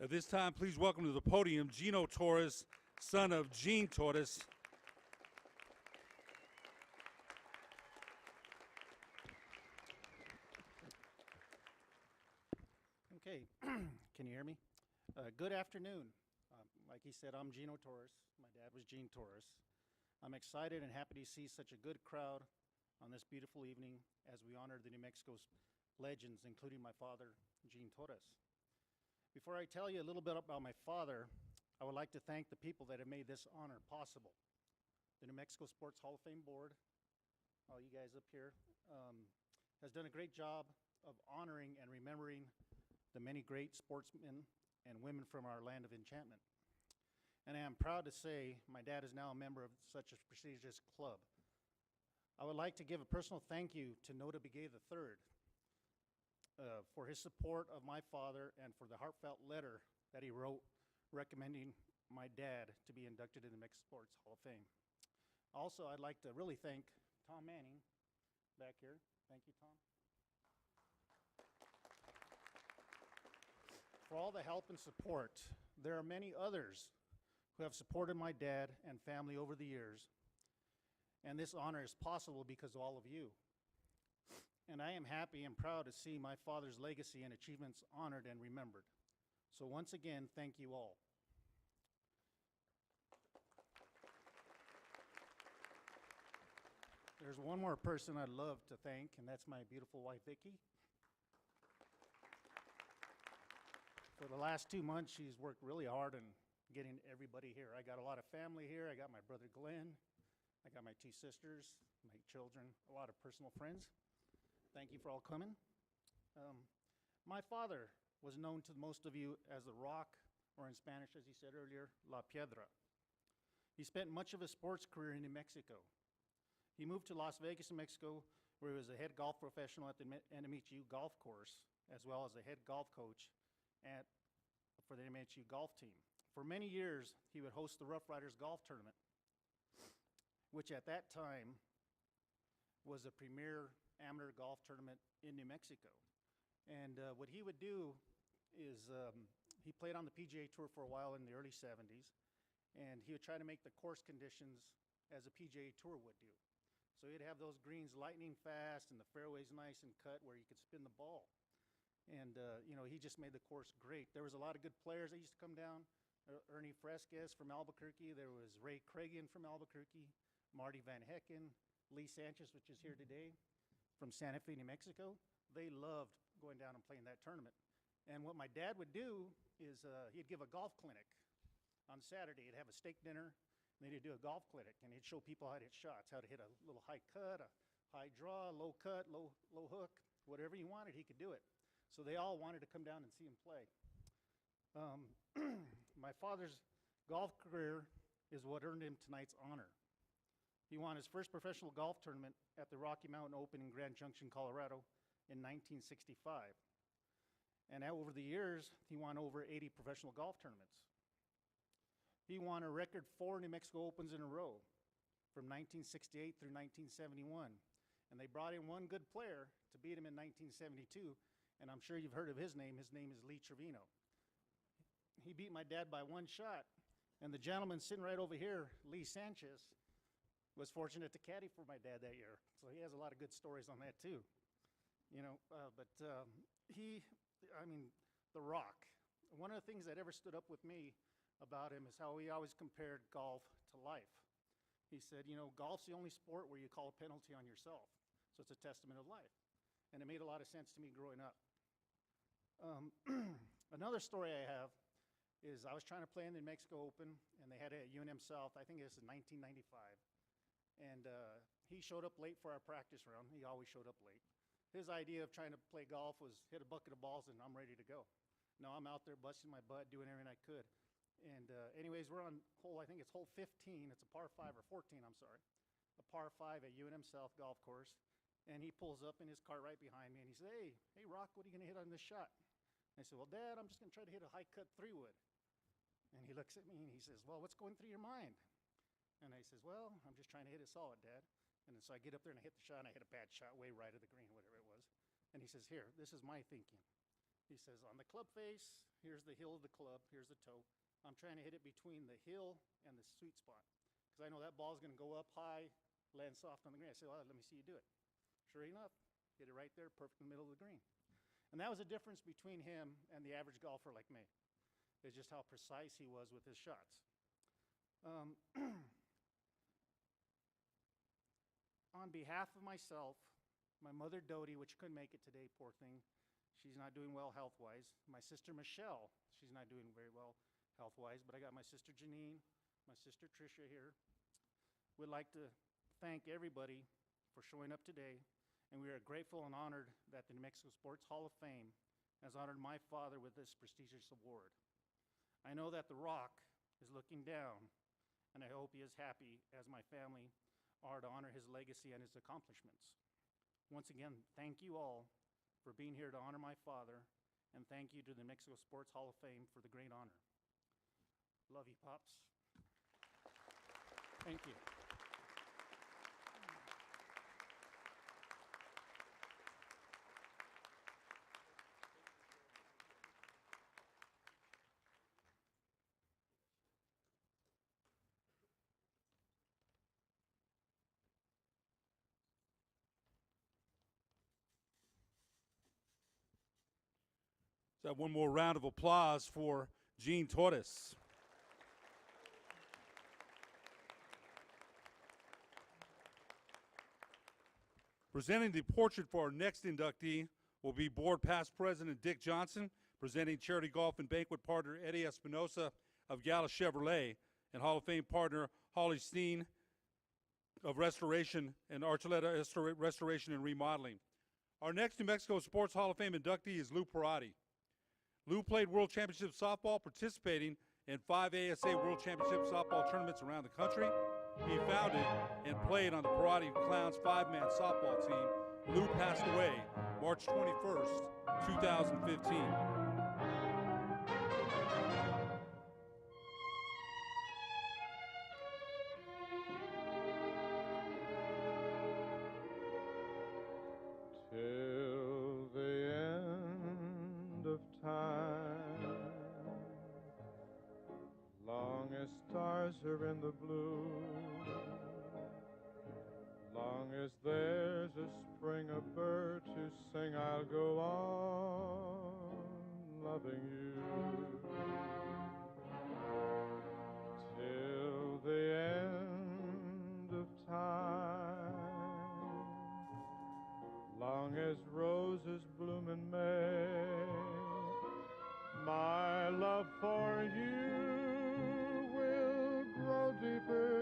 Speaker 1: At this time, please welcome to the podium Gino Torres, son of Gene Torres.
Speaker 4: Okay, can you hear me? Good afternoon. Like he said, I'm Gino Torres. My dad was Gene Torres. I'm excited and happy to see such a good crowd on this beautiful evening as we honor the New Mexico's legends, including my father, Gene Torres. Before I tell you a little bit about my father, I would like to thank the people that have made this honor possible. The New Mexico Sports Hall of Fame Board, all you guys up here, has done a great job of honoring and remembering the many great sportsmen and women from our land of enchantment. And I am proud to say my dad is now a member of such a prestigious club. I would like to give a personal thank you to Nota Begay III for his support of my father and for the heartfelt letter that he wrote recommending my dad to be inducted in the Mexico Sports Hall of Fame. Also, I'd like to really thank Tom Manning back here. Thank you, Tom. For all the help and support. There are many others who have supported my dad and family over the years, and this honor is possible because of all of you. And I am happy and proud to see my father's legacy and achievements honored and remembered. So once again, thank you all. There's one more person I'd love to thank, and that's my beautiful wife, Vicki. For the last 2 months, she's worked really hard on getting everybody here. I got a lot of family here. I got my brother Glenn. I got my 2 sisters, my children, a lot of personal friends. Thank you for all coming. My father was known to most of you as the Rock, or in Spanish, as he said earlier, La Piedra. He spent much of his sports career in New Mexico. He moved to Las Vegas, New Mexico, where he was a head golf professional at the NMHU golf course, as well as a head golf coach for the NMHU golf team. For many years, he would host the Rough Riders Golf Tournament, which at that time was a premier amateur golf tournament in New Mexico. And what he would do is he played on the PGA Tour for a while in the early 70s, and he would try to make the course conditions as a PGA Tour would do. So he'd have those greens lightning fast and the fairways nice and cut where you could spin the ball. And, you know, he just made the course great. There was a lot of good players that used to come down. Ernie Fresquez from Albuquerque. There was Ray Cragen from Albuquerque. Marty Van Hecken. Lee Sanchez, which is here today, from Santa Fe, New Mexico. They loved going down and playing that tournament. And what my dad would do is he'd give a golf clinic on Saturday. He'd have a steak dinner, and then he'd do a golf clinic, and he'd show people how to hit shots, how to hit a little high cut, a high draw, low cut, low hook, whatever he wanted, he could do it. So they all wanted to come down and see him play. My father's golf career is what earned him tonight's honor. He won his first professional golf tournament at the Rocky Mountain Open in Grand Junction, Colorado in 1965. And over the years, he won over 80 professional golf tournaments. He won a record 4 New Mexico Opens in a row from 1968 through 1971. And they brought in one good player to beat him in 1972, and I'm sure you've heard of his name. His name is Lee Trevino. He beat my dad by 1 shot, and the gentleman sitting right over here, Lee Sanchez, was fortunate to caddy for my dad that year. So he has a lot of good stories on that too. You know, The Rock. One of the things that ever stood up with me about him is how he always compared golf to life. He said, you know, golf's the only sport where you call a penalty on yourself. So it's a testament of life. And it made a lot of sense to me growing up. Another story I have is I was trying to play in the New Mexico Open, and they had it at UNM South. I think it was in 1995. And he showed up late for our practice round. He always showed up late. His idea of trying to play golf was hit a bucket of balls and I'm ready to go. No, I'm out there busting my butt, doing everything I could. And anyways, we're on hole, I think it's hole 15. It's a par 5 or 14, I'm sorry. A par 5 at UNM South Golf Course. And he pulls up in his car right behind me and he says, hey, Rock, what are you going to hit on this shot? And I said, well, Dad, I'm just going to try to hit a high cut 3-wood. And he looks at me and he says, well, what's going through your mind? And I says, well, I'm just trying to hit it solid, Dad. And so I get up there and I hit the shot, and I hit a bad shot way right of the green, whatever it was. And he says, here, this is my thinking. He says, on the club face, here's the heel of the club, here's the toe. I'm trying to hit it between the heel and the sweet spot. Because I know that ball's going to go up high, land soft on the green. I said, well, let me see you do it. Sure enough, hit it right there, perfect in the middle of the green. And that was the difference between him and the average golfer like me. It's just how precise he was with his shots. On behalf of myself, my mother Dodie, which couldn't make it today, poor thing, she's not doing well health-wise. My sister Michelle, she's not doing very well health-wise, but I got my sister Janine, my sister Tricia here. We'd like to thank everybody for showing up today, and we are grateful and honored that the New Mexico Sports Hall of Fame has honored my father with this prestigious award. I know that The Rock is looking down, and I hope he is happy, as my family are, to honor his legacy and his accomplishments. Once again, thank you all for being here to honor my father, and thank you to the New Mexico Sports Hall of Fame for the great honor. Love you, Pops. Thank you.
Speaker 1: Let's have one more round of applause for Gene Torres. Presenting the portrait for our next inductee will be Board Past President Dick Johnson, presenting charity golf and banquet partner Eddie Espinosa of Gala Chevrolet, and Hall of Fame partner Holly Steen of Restoration and Archuleta Restoration and Remodeling. Our next New Mexico Sports Hall of Fame inductee is Lou Perotti. Lou played World Championship softball, participating in 5 ASA World Championship softball tournaments around the country. he founded and played on the Parati Clowns 5-man softball team. Lou passed away March 21st, 2015.
Speaker 22: Till the end of time, long as stars are in the blue, long as there's a spring, a bird to sing, I'll go on loving you. Till the end of time, long as roses bloom in May, my love for you will grow deeper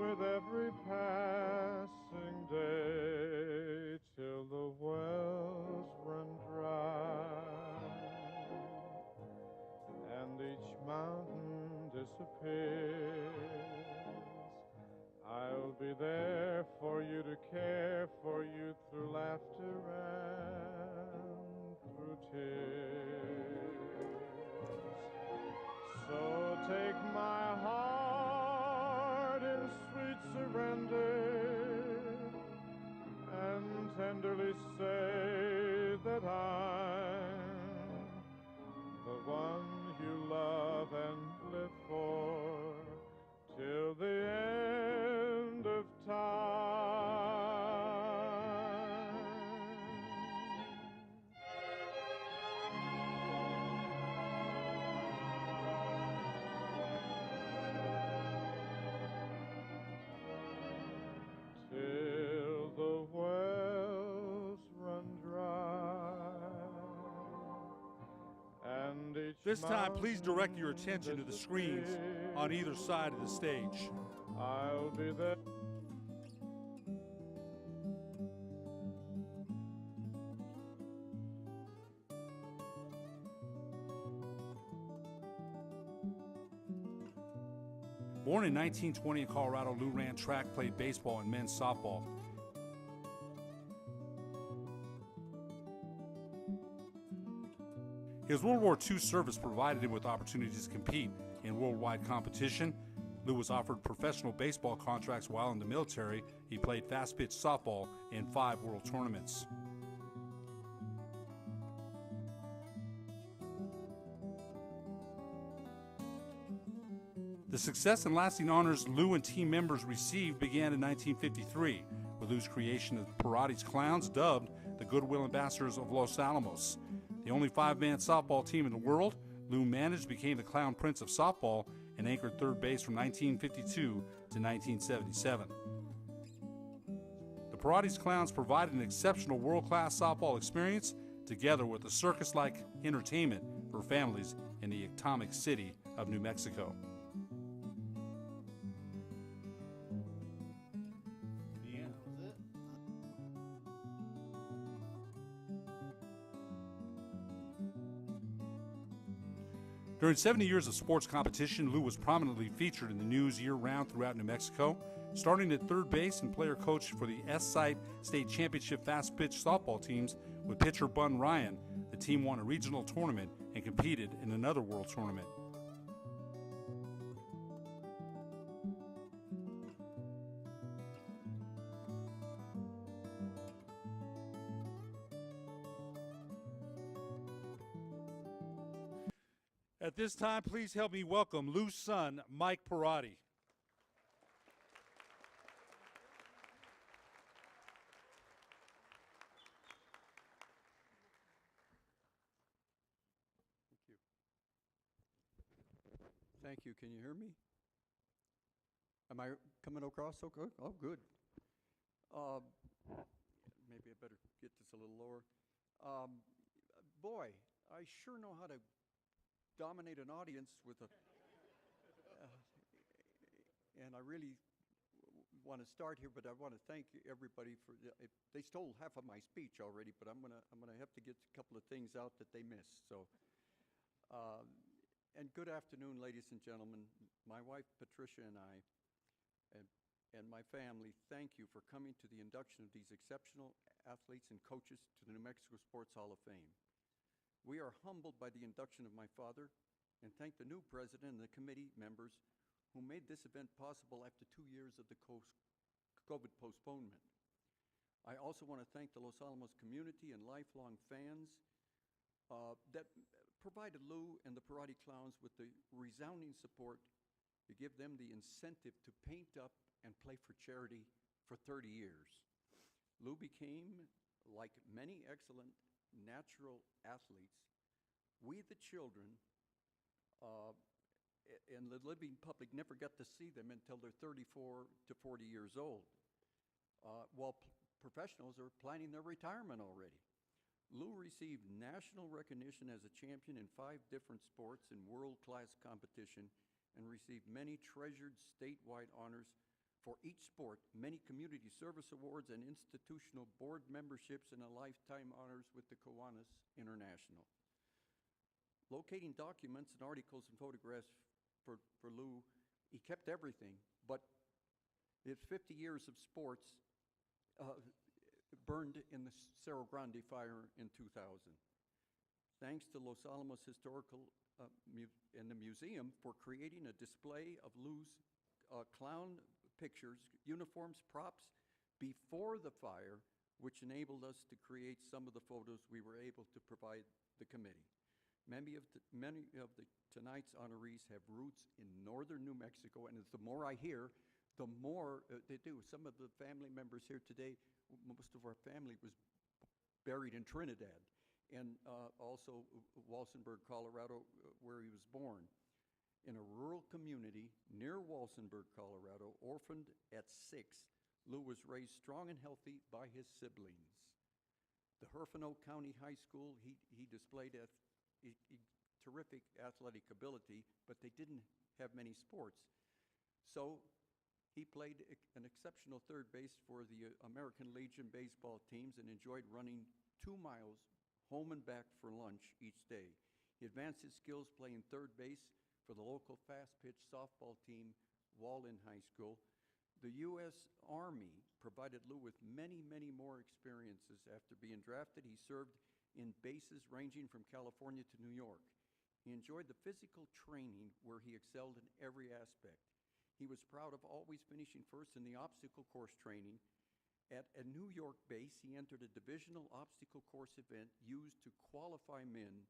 Speaker 22: with every passing day, till the wells run dry and each mountain disappears. I'll be there for you, to care for you through laughter and through tears. So take my heart in sweet surrender and tenderly say that I'm the one you love and live for till the end of time. Till the wells run dry and each
Speaker 1: This time, please direct your attention to the screens on either side of the stage.
Speaker 22: I'll be there.
Speaker 1: Born in 1920 in Colorado, Lou ran track, played baseball, and men's softball. His World War II service provided him with opportunities to compete in worldwide competition. Lou was offered professional baseball contracts while in the military. He played fast-pitch softball in 5 world tournaments. The success and lasting honors Lou and team members received began in 1953 with Lou's creation of Parati's Clowns, dubbed the Goodwill Ambassadors of Los Alamos. The only 5-man softball team in the world, Lou managed, became the Clown Prince of Softball and anchored third base from 1952 to 1977. The Parati's Clowns provided an exceptional world-class softball experience together with a circus-like entertainment for families in the atomic city of New Mexico. During 70 years of sports competition, Lou was prominently featured in the news year-round throughout New Mexico. Starting at third base and player coach for the S-Site State Championship fast-pitch softball teams with pitcher Bun Ryan, the team won a regional tournament and competed in another world tournament. At this time, please help me welcome Lou's son, Mike Parati.
Speaker 5: Thank you. Can you hear me? Am I coming across so good? Oh, good. Maybe I better get this a little lower. Boy, I sure know how to dominate an audience with a... and I really want to start here, but I want to thank everybody for... they stole half of my speech already, but I'm gonna have to get a couple of things out that they missed. So, and good afternoon, ladies and gentlemen, my wife Patricia and I and my family thank you for coming to the induction of these exceptional athletes and coaches to the New Mexico Sports Hall of Fame. We are humbled by the induction of my father and thank the new president and the committee members who made this event possible after 2 years of the COVID postponement. I also want to thank the Los Alamos community and lifelong fans that provided Lou and the Parati Clowns with the resounding support to give them the incentive to paint up and play for charity for 30 years. Lou became, like many excellent natural athletes, we the children and the living public never get to see them until they're 34 to 40 years old, while professionals are planning their retirement already. Lou received national recognition as a champion in 5 different sports in world-class competition and received many treasured statewide honors for each sport, many community service awards and institutional board memberships, and a lifetime honors with the Kiwanis International. Locating documents and articles and photographs for Lou, he kept everything, but his 50 years of sports burned in the Cerro Grande fire in 2000. Thanks to Los Alamos Historical and the museum for creating a display of Lou's clown pictures, uniforms, props before the fire, which enabled us to create some of the photos we were able to provide the committee. Many of the tonight's honorees have roots in northern New Mexico, and as the more I hear, the more they do. Some of the family members here today, most of our family was buried in Trinidad, and also Walsenburg, Colorado, where he was born. In a rural community near Walsenburg, Colorado, orphaned at 6, Lou was raised strong and healthy by his siblings. The Herfino County High School, he displayed terrific athletic ability, but they didn't have many sports. So he played an exceptional third base for the American Legion baseball teams and enjoyed running 2 miles home and back for lunch each day. He advanced his skills playing third base for the local fast-pitch softball team, Walden High School. The U.S. Army provided Lou with many, many more experiences. After being drafted, he served in bases ranging from California to New York. He enjoyed the physical training where he excelled in every aspect. He was proud of always finishing first in the obstacle course training. At a New York base, he entered a divisional obstacle course event used to qualify men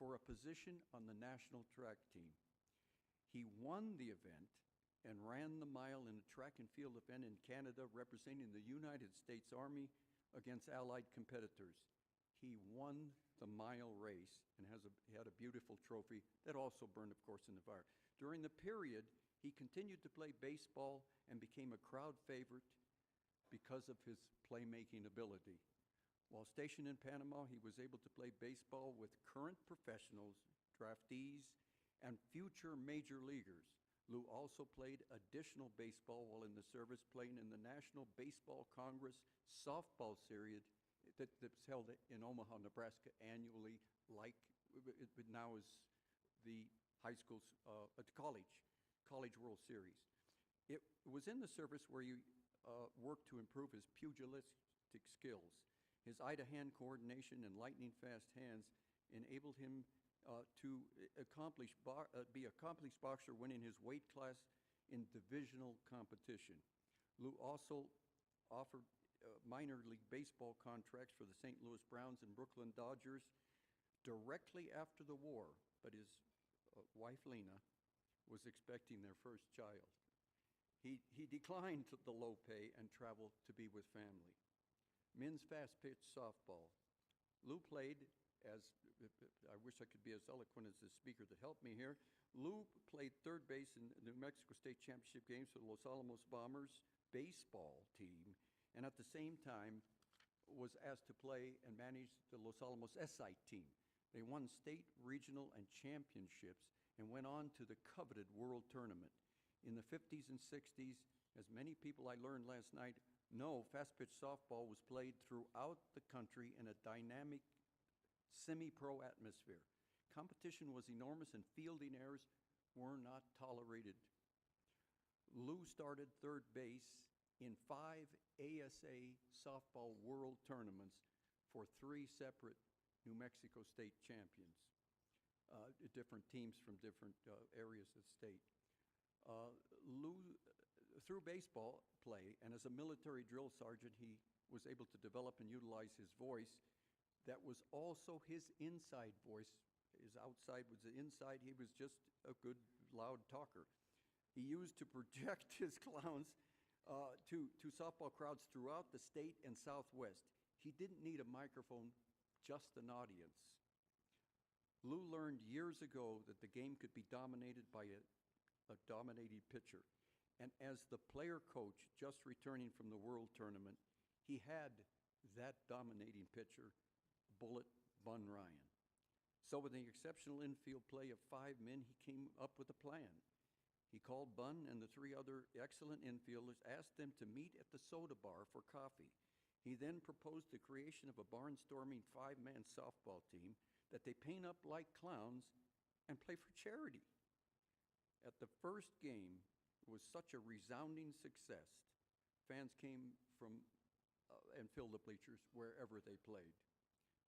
Speaker 5: for a position on the national track team. He won the event and ran the mile in a track and field event in Canada representing the United States Army against Allied competitors. He won the mile race and had a beautiful trophy that also burned, of course, in the fire. During the period, he continued to play baseball and became a crowd favorite because of his playmaking ability. While stationed in Panama, he was able to play baseball with current professionals, draftees, and future major leaguers. Lou also played additional baseball while in the service, playing in the National Baseball Congress softball series that's held in Omaha, Nebraska annually, like it now is the high school's college World Series. It was in the service where he worked to improve his pugilistic skills. His eye-to-hand coordination and lightning-fast hands enabled him to be accomplished boxer, winning his weight class in divisional competition. Lou also offered minor league baseball contracts for the St. Louis Browns and Brooklyn Dodgers directly after the war, but his wife Lena was expecting their first child. He declined the low pay and traveled to be with family. Men's fast-pitch softball. Lou played as, I wish I could be as eloquent as the speaker that helped me here. Lou played third base in the New Mexico State Championship games for the Los Alamos Bombers baseball team, and at the same time was asked to play and manage the Los Alamos SI team. They won state, regional, and championships and went on to the coveted World Tournament. In the 50s and 60s, as many people I learned last night know, fast-pitch softball was played throughout the country in a dynamic semi-pro atmosphere. Competition was enormous and fielding errors were not tolerated Lou started third base in 5 ASA softball world tournaments for 3 separate New Mexico state champions, different teams from different areas of the state. Lou, through baseball play and as a military drill sergeant, he was able to develop and utilize his voice that was also his inside voice. His outside was the inside. He was just a good, loud talker. He used to project his clowns to softball crowds throughout the state and Southwest. He didn't need a microphone, just an audience. Lou learned years ago that the game could be dominated by a dominating pitcher. And as the player coach just returning from the World Tournament, he had that dominating pitcher, Bullet Bun Ryan. So with the exceptional infield play of 5 men, he came up with a plan. He called Bun and the 3 other excellent infielders, asked them to meet at the soda bar for coffee. He then proposed the creation of a barnstorming 5-man softball team that they paint up like clowns and play for charity. At the first game, it was such a resounding success. Fans came from and filled the bleachers wherever they played.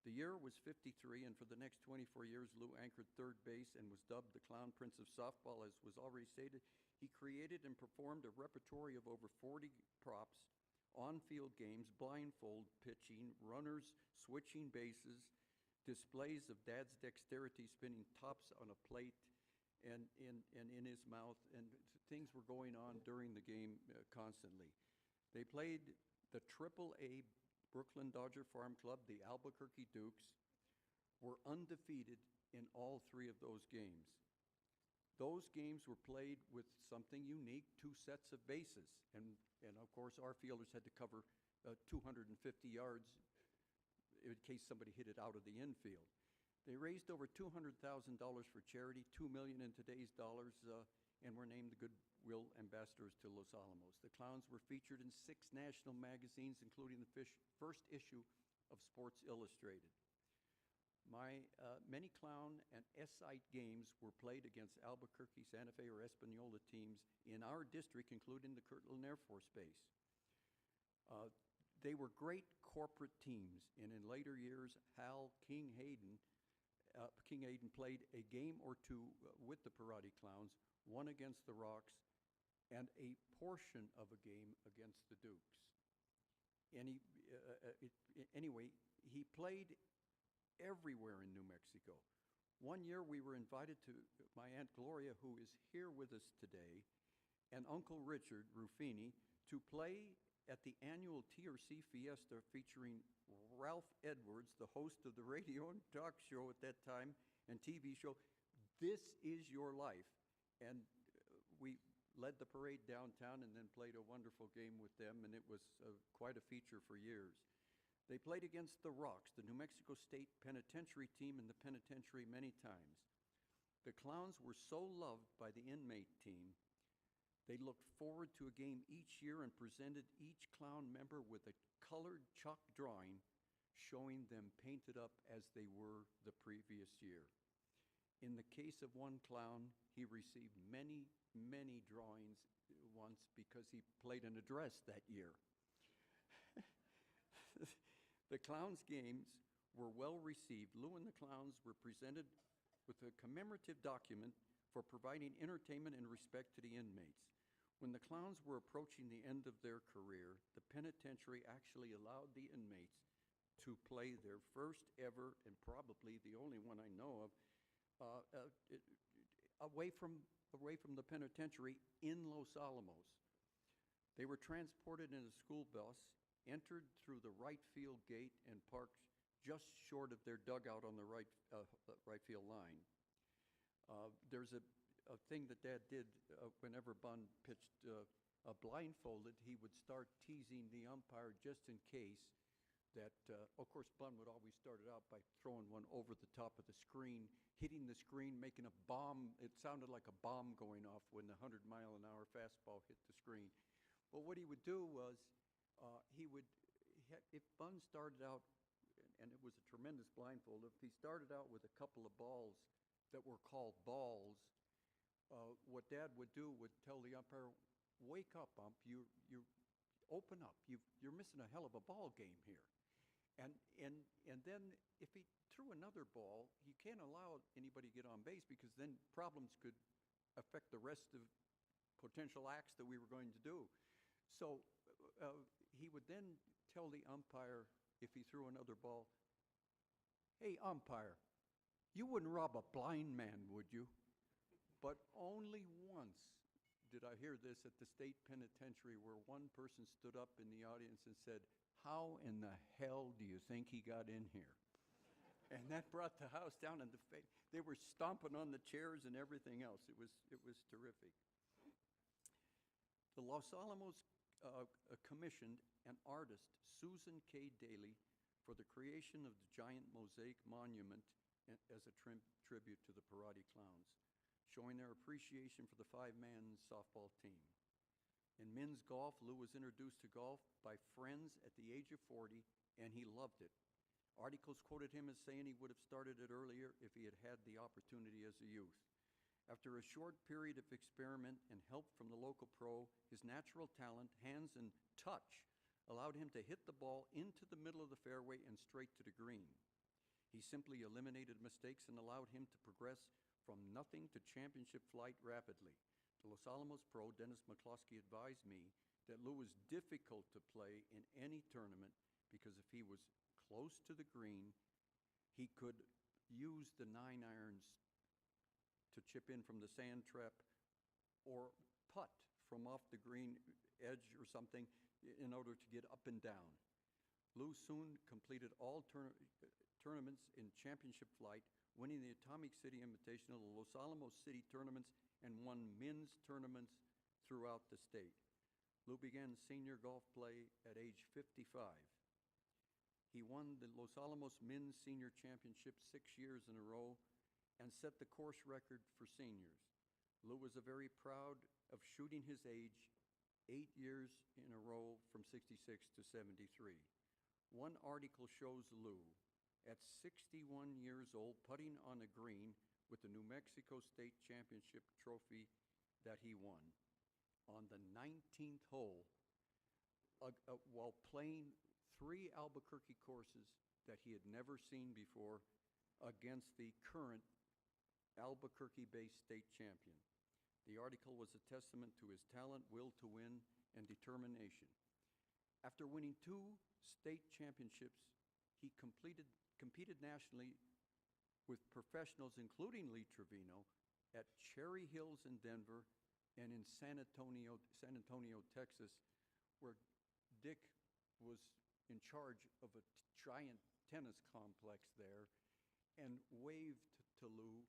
Speaker 5: The year was 53, and for the next 24 years, Lou anchored third base and was dubbed the Clown Prince of Softball, as was already stated. He created and performed a repertoire of over 40 props, on-field games, blindfold pitching, runners switching bases, displays of Dad's dexterity spinning tops on a plate and in his mouth, and things were going on during the game constantly. They played the AAA Brooklyn Dodger Farm Club, the Albuquerque Dukes, were undefeated in all 3 of those games. Those games were played with something unique, 2 sets of bases. And of course, our fielders had to cover 250 yards in case somebody hit it out of the infield. They raised over $200,000 for charity, $2 million in today's dollars, and were named the Goodwill Ambassadors to Los Alamos. The Clowns were featured in 6 national magazines, including the first issue of Sports Illustrated. My many clown and S-site games were played against Albuquerque, Santa Fe, or Espanola teams in our district, including the Kirtland Air Force Base. They were great corporate teams, and in later years, Hal King Hayden played a game or 2 with the Parati Clowns, one against the Rocks, and a portion of a game against the Dukes. And anyway, he played everywhere in New Mexico. One year we were invited to my Aunt Gloria, who is here with us today, and Uncle Richard Ruffini to play at the annual TRC Fiesta featuring Ralph Edwards, the host of the radio and talk show at that time and TV show, This Is Your Life. And we led the parade downtown and then played a wonderful game with them, and it was quite a feature for years. They played against the Rocks, the New Mexico State Penitentiary team, in the penitentiary many times. The Clowns were so loved by the inmate team, they looked forward to a game each year and presented each clown member with a colored chalk drawing showing them painted up as they were the previous year. In the case of one clown, he received many, many drawings once because he played an address that year. The Clowns games were well received. Lou and the Clowns were presented with a commemorative document for providing entertainment and respect to the inmates. When the Clowns were approaching the end of their career, the penitentiary actually allowed the inmates to play their first ever, and probably the only one I know of, away from the penitentiary in Los Alamos. They were transported in a school bus, entered through the right field gate, and parked just short of their dugout on the right field line. There's a thing that Dad did whenever Bun pitched blindfolded. He would start teasing the umpire just in case that, of course, Bun would always start it out by throwing one over the top of the screen, hitting the screen, making a bomb. It sounded like a bomb going off when the 100-mile-an-hour fastball hit the screen. But what he would do was if Bun started out, and it was a tremendous blindfold, if he started out with a couple of balls that were called balls, what Dad would do would tell the umpire, wake up, ump. You open up. You're missing a hell of a ball game here. And then if he threw another ball, you can't allow anybody to get on base because then problems could affect the rest of potential acts that we were going to do. So he would then tell the umpire if he threw another ball, "Hey, umpire, you wouldn't rob a blind man, would you?" But only once did I hear this at the state penitentiary where one person stood up in the audience and said, "How in the hell do you think he got in here?" And that brought the house down, and they were stomping on the chairs and everything else. It was terrific. The Los Alamos commissioned an artist, Susan K. Daly, for the creation of the giant mosaic monument as a tribute to the Parati Clowns, showing their appreciation for the five-man softball team. In men's golf, Lou was introduced to golf by friends at the age of 40, and he loved it. Articles quoted him as saying he would have started it earlier if he had had the opportunity as a youth. After a short period of experiment and help from the local pro, his natural talent, hands, and touch allowed him to hit the ball into the middle of the fairway and straight to the green. He simply eliminated mistakes and allowed him to progress from nothing to championship flight rapidly. The Los Alamos pro, Dennis McCloskey, advised me that Lou was difficult to play in any tournament because if he was close to the green, he could use the 9-irons to chip in from the sand trap or putt from off the green edge or something in order to get up and down. Lou soon completed all tournaments in championship flight, winning the Atomic City Invitational, the Los Alamos City tournaments, and won men's tournaments throughout the state. Lou began senior golf play at age 55. He won the Los Alamos Men's Senior Championship 6 years in a row and set the course record for seniors. Lou was very proud of shooting his age 8 years in a row from 66 to 73. One article shows Lou at 61 years old putting on a green with the New Mexico State Championship trophy that he won. On the 19th hole, while playing 3 Albuquerque courses that he had never seen before against the current Albuquerque-based state champion. The article was a testament to his talent, will to win, and determination. After winning 2 state championships, he competed nationally with professionals, including Lee Trevino, at Cherry Hills in Denver and in San Antonio, Texas, where Dick was in charge of a giant tennis complex there and waved to Lou.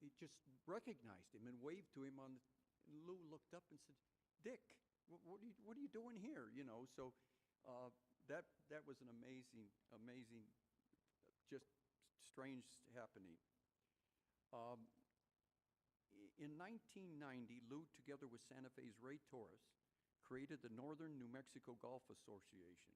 Speaker 5: He just recognized him and waved to him and Lou looked up and said, "Dick, what are you doing here?" You know, so that was an amazing, just strange happening. In 1990, Lou, together with Santa Fe's Ray Torres, created the Northern New Mexico Golf Association.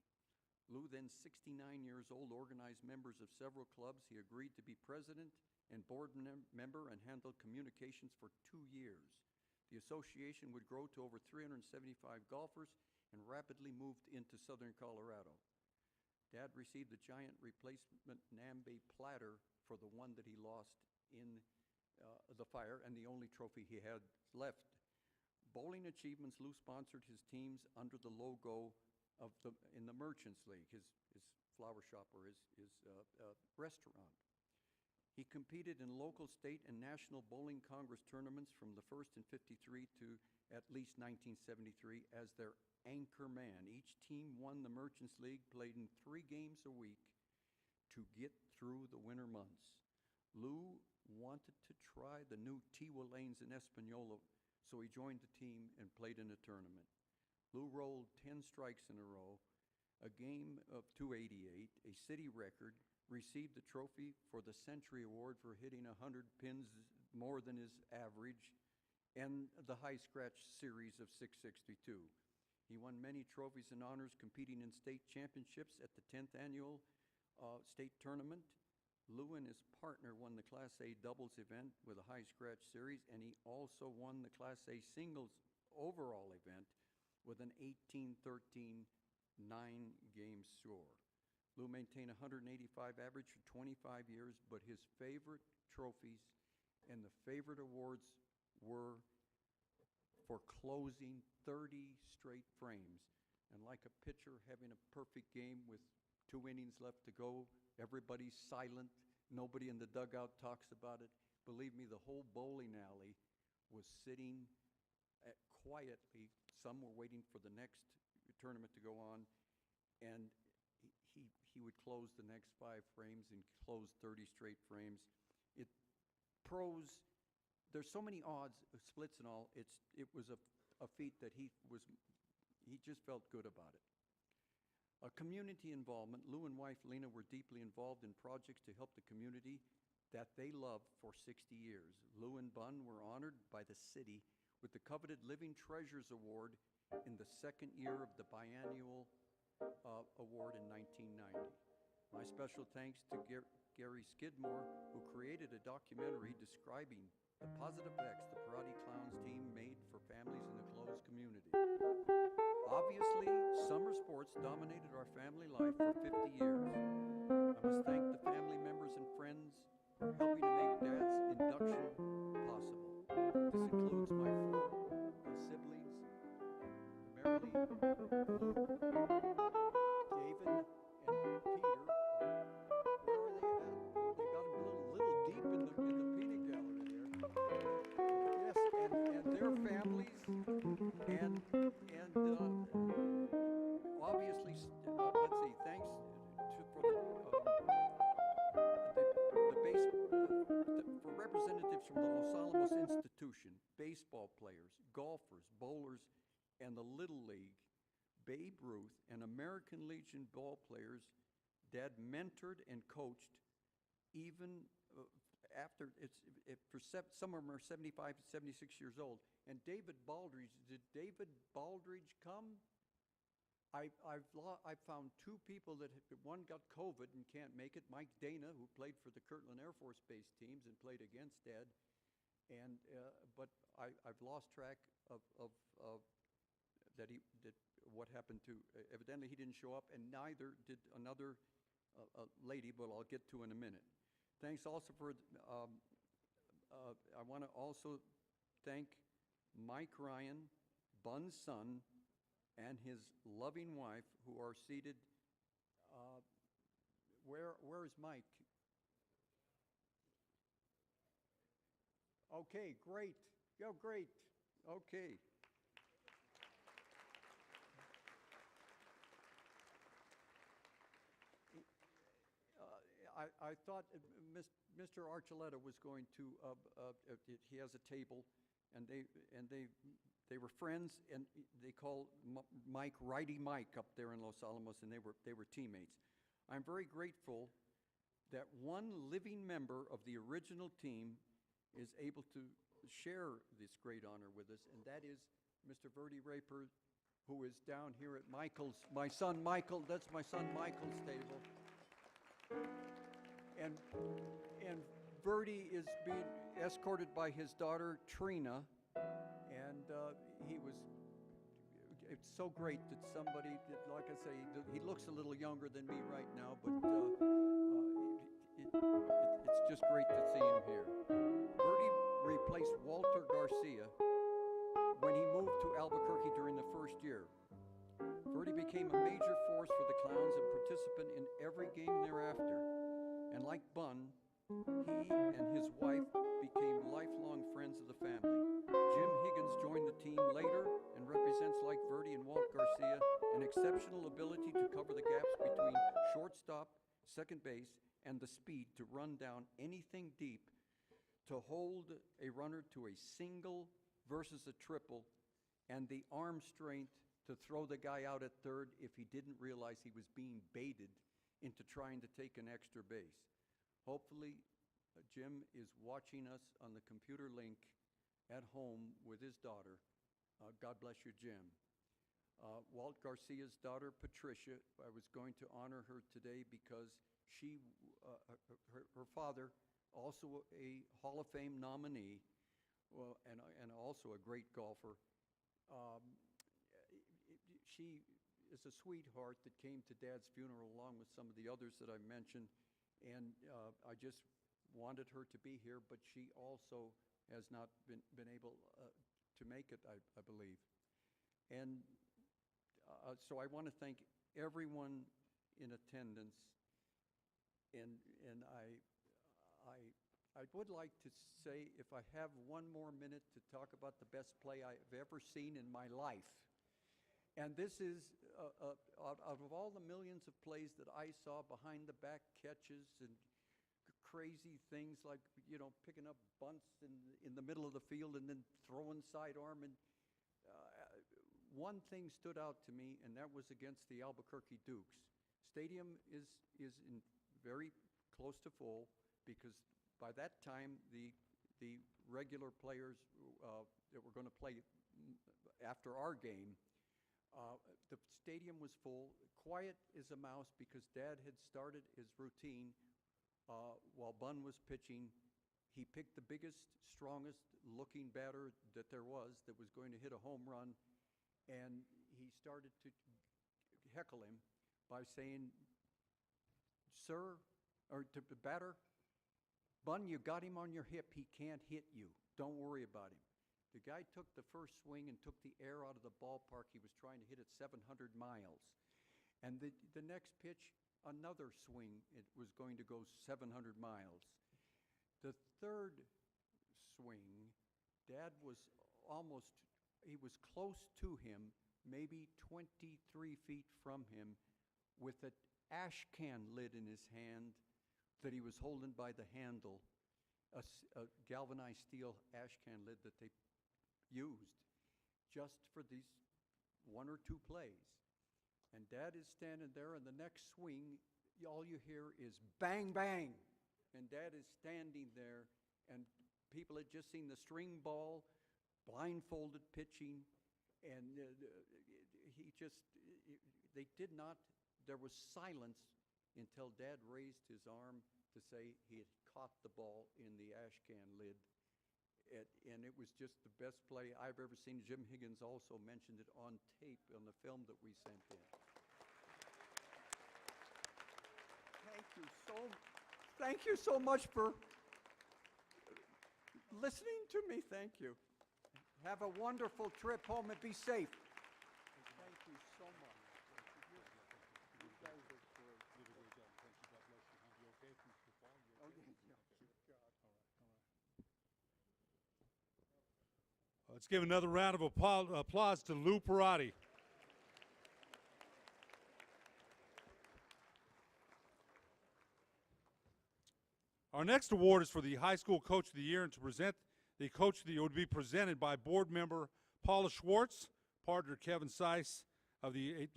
Speaker 5: Lou, then 69 years old, organized members of several clubs. He agreed to be president and board member and handled communications for 2 years. The association would grow to over 375 golfers and rapidly moved into southern Colorado. Dad received the giant replacement Nambe platter for the one that he lost in the fire and the only trophy he had left. Bowling Achievements, Lou sponsored his teams under the logo in the Merchants League, his flower shop or his restaurant. He competed in local, state, and national bowling congress tournaments from the first in 53 to at least 1973 as their anchor man. Each team won the Merchants League, played in 3 games a week to get through the winter months. Lou wanted to try the new Tiwa lanes in Espanola, so he joined the team and played in a tournament. Lou rolled 10 strikes in a row, a game of 288, a city record, received the trophy for the Century Award for hitting 100 pins more than his average, and the high scratch series of 662. He won many trophies and honors, competing in state championships at the 10th annual state tournament. Lou and his partner won the Class A doubles event with a high scratch series, and he also won the Class A singles overall event with an 18-13 nine-game score. Lou maintained 185 average for 25 years, but his favorite trophies and the favorite awards were for closing 30 straight frames. And like a pitcher having a perfect game with 2 innings left to go, everybody's silent, nobody in the dugout talks about it. Believe me, the whole bowling alley was sitting quietly. Some were waiting for the next tournament to go on, and he would close the next 5 frames and close 30 straight frames. Pros, there's so many odds, splits and all. It was a feat that he just felt good about it. Community involvement. Lou and wife Lena were deeply involved in projects to help the community that they loved for 60 years. Lou and Bun were honored by the city with the coveted Living Treasures Award in the second year of the biannual award in 1990. My special thanks to Gary Skidmore, who created a documentary describing the positive effects the Karate Clowns team made for families in the closed community. Obviously, summer sports dominated our family life for 50 years. I must thank the family members and friends for helping to make Dad's induction possible. This includes my 4 siblings, Marilee, Lou, David, and Peter. Where are they at? They got them a little deep in the peanut gallery there. Yes, and their families, and obviously, let's see, thanks for representatives from the Los Alamos Institution, baseball players, golfers, bowlers, and the Little League, Babe Ruth, and American Legion ball players. Dad mentored and coached even after some of them are 75, 76 years old. And David Baldridge, did David Baldridge come? I've found 2 people that one got COVID and can't make it. Mike Dana, who played for the Kirtland Air Force Base teams and played against Dad, and but I've lost track of what happened to. Evidently, he didn't show up, and neither did another lady, but I'll get to in a minute. Thanks also for. I want to also thank Mike Ryan, Bun's son, and his loving wife, who are seated. Where is Mike? Okay, great. Oh, great. Okay. I thought Mr. Archuleta was going to. He has a table, and they were friends, and they called Mike Righty Mike up there in Los Alamos, and they were teammates. I'm very grateful that one living member of the original team is able to share this great honor with us, and that is Mr. Verdi Raper, who is down here at Michael's. My son Michael. That's my son Michael's table. And Verdi is being escorted by his daughter Trina, and it's so great that somebody, like I say, he looks a little younger than me right now, but it's just great to see him here. Verdi replaced Walter Garcia when he moved to Albuquerque during the first year. Verdi became a major force for the Clowns and participant in every game thereafter. And like Bun, he and his wife became lifelong friends of the family. Jim Higgins joined the team later and represents, like Verdi and Walt Garcia, an exceptional ability to cover the gaps between shortstop, second base, and the speed to run down anything deep, to hold a runner to a single versus a triple, and the arm strength to throw the guy out at third if he didn't realize he was being baited into trying to take an extra base. Hopefully, Jim is watching us on the computer link at home with his daughter. God bless you, Jim. Walt Garcia's daughter, Patricia, I was going to honor her today because her father, also a Hall of Fame nominee, and also a great golfer, um, she is a sweetheart that came to Dad's funeral along with some of the others that I mentioned, and I just wanted her to be here, but she also has not been able to make it, I believe. And so I want to thank everyone in attendance, and I would like to say, if I have one more minute, to talk about the best play I've ever seen in my life. And this is, out of all the millions of plays that I saw, behind the back catches and crazy things like, picking up bunts in the middle of the field and then throwing sidearm. And one thing stood out to me, and that was against the Albuquerque Dukes. Stadium is very close to full, because by that time the regular players that were going to play after our game, the stadium was full, quiet as a mouse, because Dad had started his routine while Bun was pitching. He picked the biggest, strongest looking batter that there was that was going to hit a home run, and he started to heckle him by saying, "Sir," or to the batter, "Bun, you got him on your hip. He can't hit you. Don't worry about him." The guy took the first swing and took the air out of the ballpark. He was trying to hit it 700 miles. And the next pitch, another swing, it was going to go 700 miles. The third swing, Dad was he was close to him, maybe 23 feet from him, with an ash can lid in his hand that he was holding by the handle, a galvanized steel ash can lid that they used just for these one or two plays. And Dad is standing there, and the next swing, all you hear is bang, bang. And Dad is standing there, and people had just seen the string ball, blindfolded pitching, and they did not, there was silence until Dad raised his arm to say he had caught the ball in the ash can lid. And it was just the best play I've ever seen. Jim Higgins also mentioned it on tape on the film that we sent in. Thank you so much for listening to me. Thank you. Have a wonderful trip home and be safe. Thank you so much. You guys are great. You did a great job. Thank you. God bless you. You okay from the fall? You okay? God.
Speaker 1: Let's give another round of applause to Lou Perotti. Our next award is for the High School Coach of the Year, and to present the Coach of the Year would be presented by board member Paula Schwartz, partner Kevin Seiss of the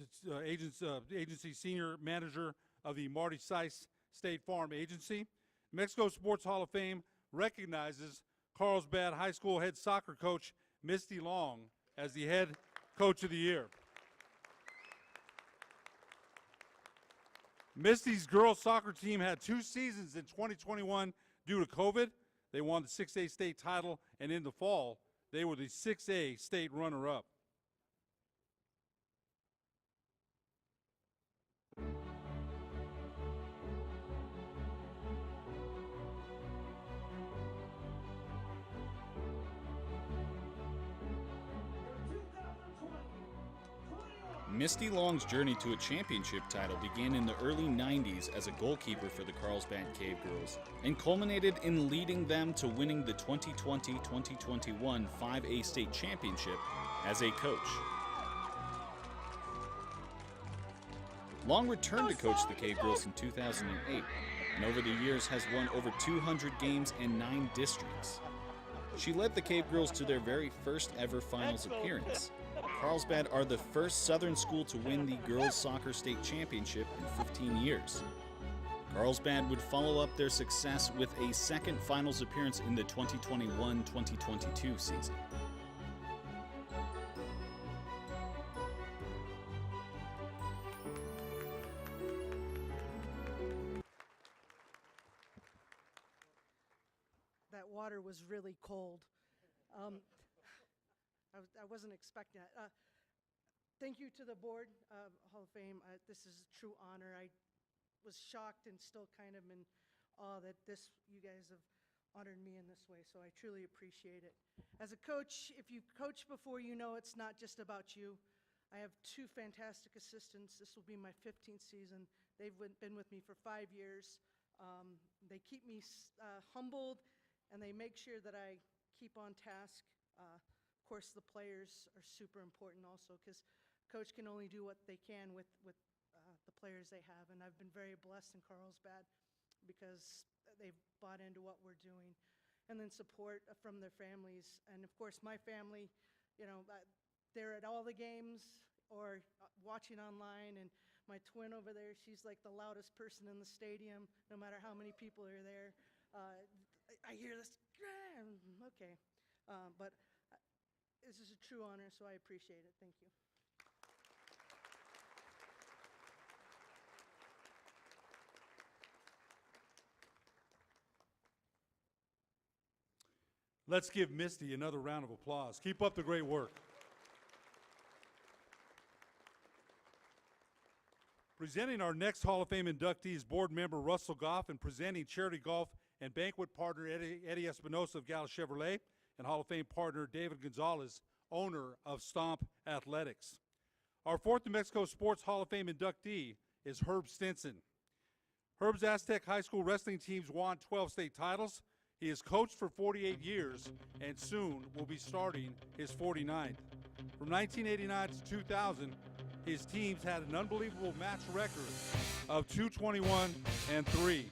Speaker 1: agency senior manager of the Marty Seiss State Farm Agency. Mexico Sports Hall of Fame recognizes Carlsbad High School head soccer coach Misty Long as the head coach of the year. Misty's girls soccer team had 2 seasons in 2021 due to COVID. They won the 6A state title, and in the fall, they were the 6A state runner-up.
Speaker 20: Misty Long's journey to a championship title began in the early 90s as a goalkeeper for the Carlsbad Cave Girls and culminated in leading them to winning the 2020-2021 5A state championship as a coach. Long returned to coach the Cave Girls in 2008 and over the years has won over 200 games in 9 districts. She led the Cave Girls to their very first ever finals appearance. Carlsbad are the first Southern school to win the girls soccer state championship in 15 years. Carlsbad would follow up their success with a second finals appearance in the 2021-2022 season.
Speaker 6: That water was really cold. I wasn't expecting that. Thank you to the board, Hall of Fame. This is a true honor. I was shocked and still kind of in awe that you guys have honored me in this way, so I truly appreciate it. As a coach, if you coach before, you know it's not just about you. I have 2 fantastic assistants. This will be my 15th season. They've been with me for 5 years. They keep me humbled, and they make sure that I keep on task. Of course, the players are super important also, because coach can only do what they can with the players they have, and I've been very blessed in Carlsbad because they've bought into what we're doing. And then support from their families, and of course my family, they're at all the games or watching online, and my twin over there, she's like the loudest person in the stadium, no matter how many people are there. I hear this, okay. But this is a true honor, so I appreciate it. Thank you.
Speaker 1: Let's give Misty another round of applause. Keep up the great work. Presenting our next Hall of Fame inductees, board member Russell Goff, and presenting charity golf and banquet partner Eddie Espinosa of Gala Chevrolet, and Hall of Fame partner David Gonzalez, owner of Stomp Athletics. Our 4th New Mexico Sports Hall of Fame inductee is Herb Stinson. Herb's Aztec High School wrestling teams won 12 state titles. He has coached for 48 years and soon will be starting his 49th. From 1989 to 2000, his teams had an unbelievable match record of 221-3.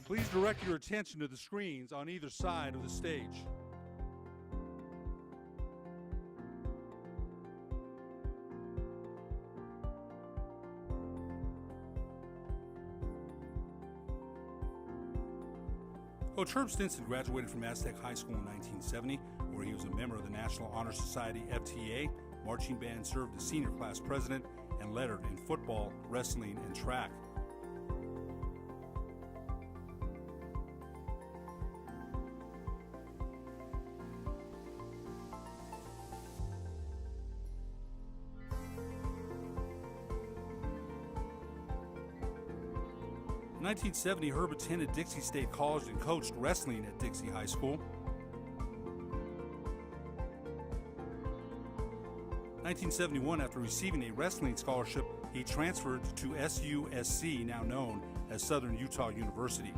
Speaker 1: Please direct your attention to the screens on either side of the stage. Coach Herb Stinson graduated from Aztec High School in 1970, where he was a member of the National Honor Society FTA, marching band, served as senior class president, and lettered in football, wrestling, and track. In 1970, Herb attended Dixie State College and coached wrestling at Dixie High School. 1971, after receiving a wrestling scholarship, he transferred to SUSC, now known as Southern Utah University.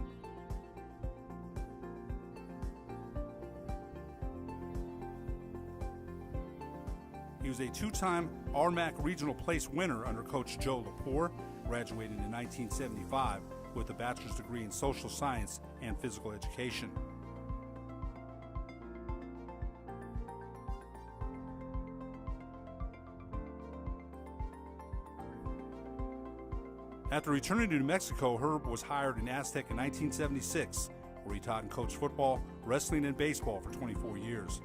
Speaker 1: He was a 2-time RMAC Regional Place winner under Coach Joe Lepore, graduating in 1975 with a bachelor's degree in social science and physical education. After returning to New Mexico, Herb was hired in Aztec in 1976, where he taught and coached football, wrestling, and baseball for 24 years.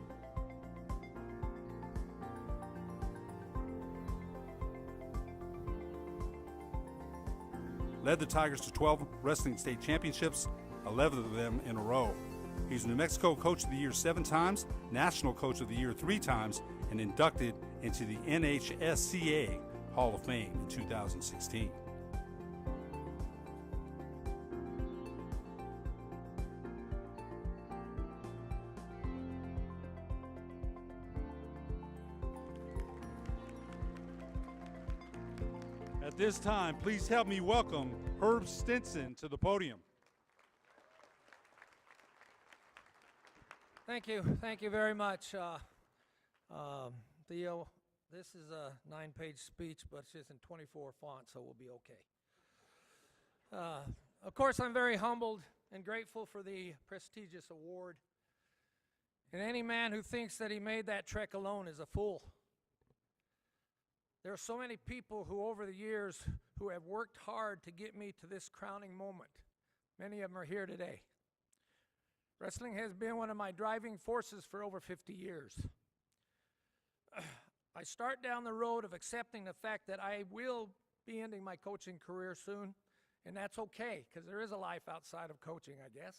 Speaker 1: Led the Tigers to 12 wrestling state championships, 11 of them in a row. He's New Mexico Coach of the Year 7 times, National Coach of the Year 3 times, and inducted into the NHSCA Hall of Fame in 2016. At this time, please help me welcome Herb Stinson to the podium.
Speaker 7: Thank you. Thank you very much. Theo, this is a 9-page speech, but it's just in 24 fonts, so we'll be okay. Of course, I'm very humbled and grateful for the prestigious award. And any man who thinks that he made that trek alone is a fool. There are so many people who over the years who have worked hard to get me to this crowning moment. Many of them are here today. Wrestling has been one of my driving forces for over 50 years. I start down the road of accepting the fact that I will be ending my coaching career soon, and that's okay, because there is a life outside of coaching, I guess.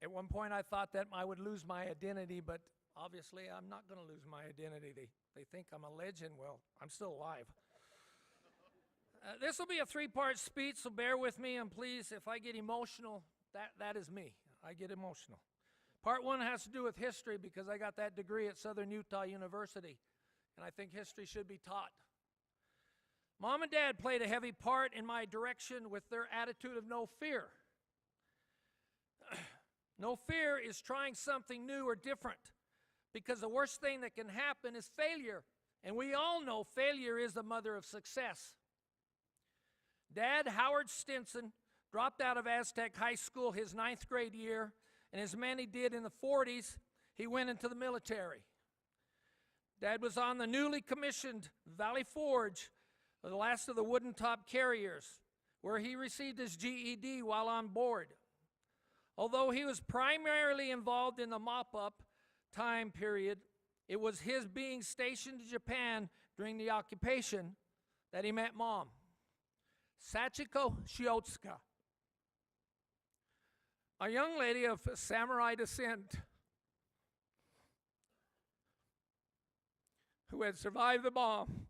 Speaker 7: At one point I thought that I would lose my identity, but obviously I'm not going to lose my identity. They think I'm a legend. Well, I'm still alive. This will be a three-part speech, so bear with me, and please, if I get emotional, that is me. I get emotional. Part one has to do with history, because I got that degree at Southern Utah University, and I think history should be taught. Mom and Dad played a heavy part in my direction with their attitude of no fear. No fear is trying something new or different, because the worst thing that can happen is failure, and we all know failure is the mother of success. Dad, Howard Stinson, dropped out of Aztec High School his 9th grade year, and as many did in the 40s, he went into the military. Dad was on the newly commissioned Valley Forge, the last of the wooden top carriers, where he received his GED while on board. Although he was primarily involved in the mop-up time period, it was his being stationed in Japan during the occupation that he met Mom, Sachiko Shiotsuka, a young lady of samurai descent who had survived the bomb,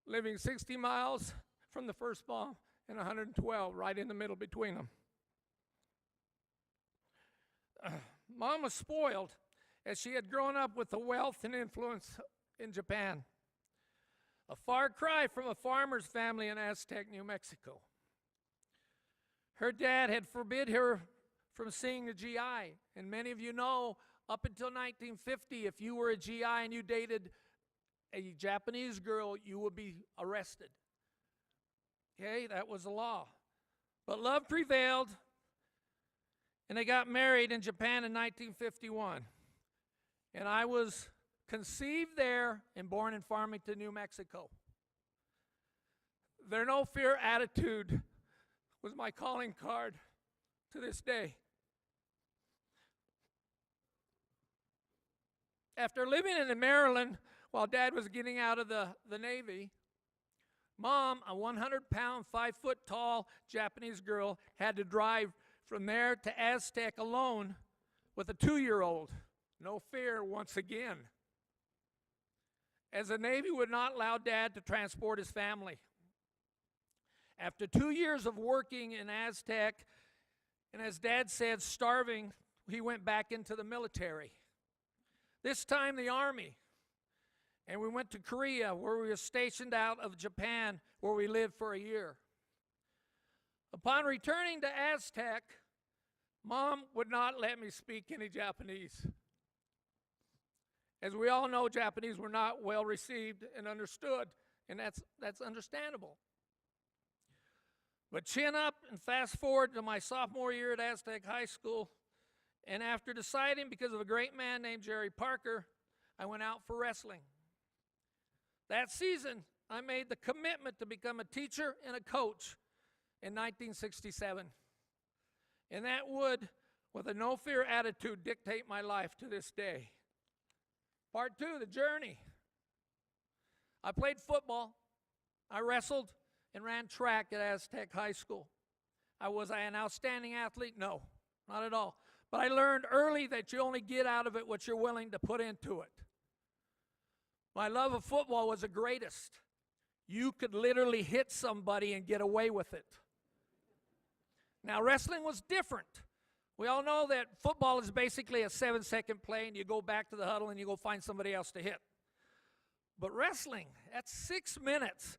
Speaker 7: living 60 miles from the first bomb and 112 right in the middle between them. Mom was spoiled, as she had grown up with the wealth and influence in Japan, a far cry from a farmer's family in Aztec, New Mexico. Her dad had forbid her from seeing a GI, and many of you know, up until 1950, if you were a GI and you dated a Japanese girl, you would be arrested. Okay, that was the law. But love prevailed, and they got married in Japan in 1951. And I was conceived there and born in Farmington, New Mexico. Their no-fear attitude was my calling card to this day. After living in Maryland while Dad was getting out of the Navy, Mom, a 100-pound, 5-foot-tall Japanese girl, had to drive from there to Aztec alone with a 2-year-old. No fear once again, as the Navy would not allow Dad to transport his family. After 2 years of working in Aztec, and as Dad said, starving, he went back into the military. This time the Army. And we went to Korea, where we were stationed out of Japan, where we lived for a year. Upon returning to Aztec, Mom would not let me speak any Japanese. As we all know, Japanese were not well received and understood, and that's understandable. But chin up and fast forward to my sophomore year at Aztec High School, and after deciding, because of a great man named Jerry Parker, I went out for wrestling. That season, I made the commitment to become a teacher and a coach in 1967. And that would, with a no-fear attitude, dictate my life to this day. Part two, the journey. I played football, I wrestled, and ran track at Aztec High School. Was I an outstanding athlete? No, not at all. But I learned early that you only get out of it what you're willing to put into it. My love of football was the greatest. You could literally hit somebody and get away with it. Now, wrestling was different. We all know that football is basically a 7-second play, and you go back to the huddle and you go find somebody else to hit. But wrestling, that's 6 minutes.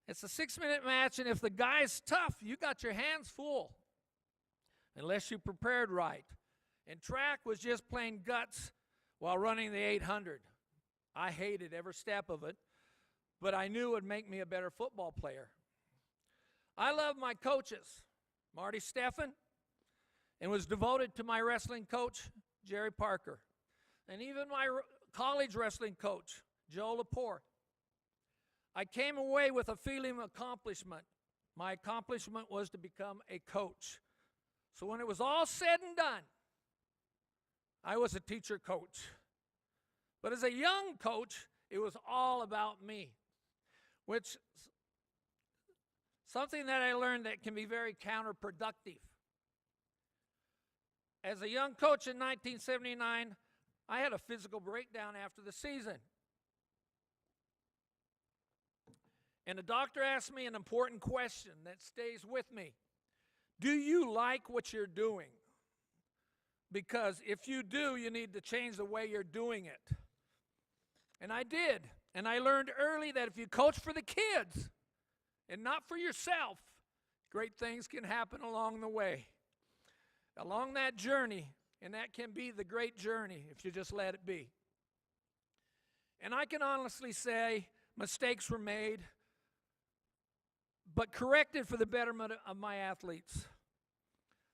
Speaker 7: It's a 6-minute match, and if the guy's tough, you got your hands full, unless you prepared right. And track was just plain guts while running the 800. I hated every step of it, but I knew it would make me a better football player. I love my coaches, Marty Steffen, and was devoted to my wrestling coach, Jerry Parker. And even my college wrestling coach, Joe Laporte. I came away with a feeling of accomplishment. My accomplishment was to become a coach. So when it was all said and done, I was a teacher coach. But as a young coach, it was all about me, which something that I learned that can be very counterproductive. As a young coach in 1979, I had a physical breakdown after the season. And the doctor asked me an important question that stays with me. Do you like what you're doing? Because if you do, you need to change the way you're doing it. And I did. And I learned early that if you coach for the kids and not for yourself, great things can happen along the way. Along that journey, and that can be the great journey if you just let it be. And I can honestly say mistakes were made, but corrected for the betterment of my athletes.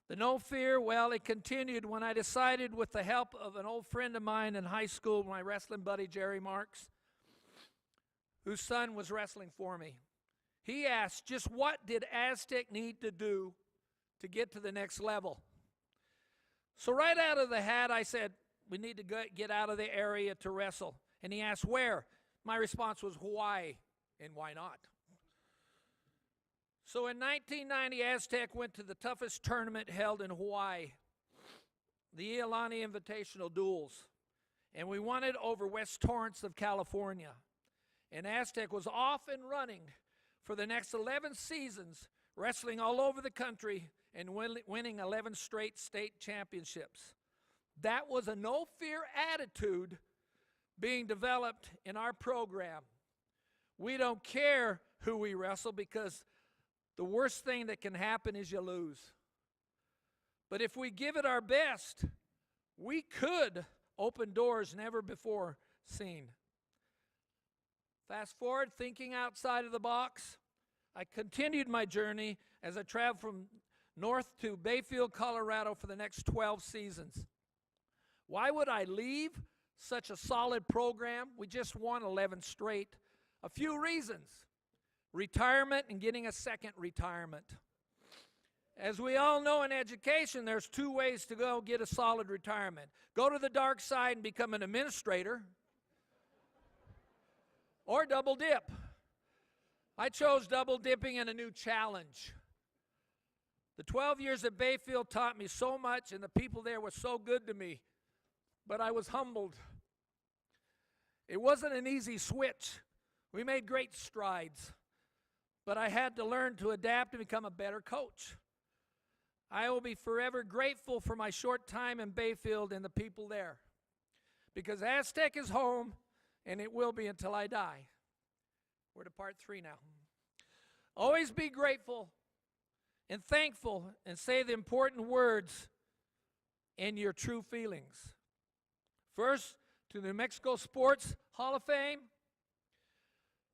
Speaker 7: The no fear, well, it continued when I decided, with the help of an old friend of mine in high school, my wrestling buddy Jerry Marks, whose son was wrestling for me. He asked, just what did Aztec need to do to get to the next level? So right out of the hat, I said, we need to get out of the area to wrestle. And he asked, where? My response was, Hawaii. And why not? So in 1990, Aztec went to the toughest tournament held in Hawaii, the Iolani Invitational Duels. And we won it over West Torrance of California. And Aztec was off and running for the next 11 seasons, wrestling all over the country and winning 11 straight state championships. That was a no-fear attitude being developed in our program. We don't care who we wrestle, because the worst thing that can happen is you lose. But if we give it our best, we could open doors never before seen. Fast forward, thinking outside of the box, I continued my journey as I traveled from north to Bayfield, Colorado for the next 12 seasons. Why would I leave such a solid program? We just won 11 straight. A few reasons. Retirement and getting a second retirement. As we all know in education, there's two ways to go get a solid retirement. Go to the dark side and become an administrator, or double dip. I chose double dipping in a new challenge. The 12 years at Bayfield taught me so much, and the people there were so good to me, but I was humbled. It wasn't an easy switch. We made great strides, but I had to learn to adapt and become a better coach. I will be forever grateful for my short time in Bayfield and the people there, because Aztec is home, and it will be until I die. We're to part 3 now. Always be grateful and thankful, and say the important words in your true feelings. First, to the New Mexico Sports Hall of Fame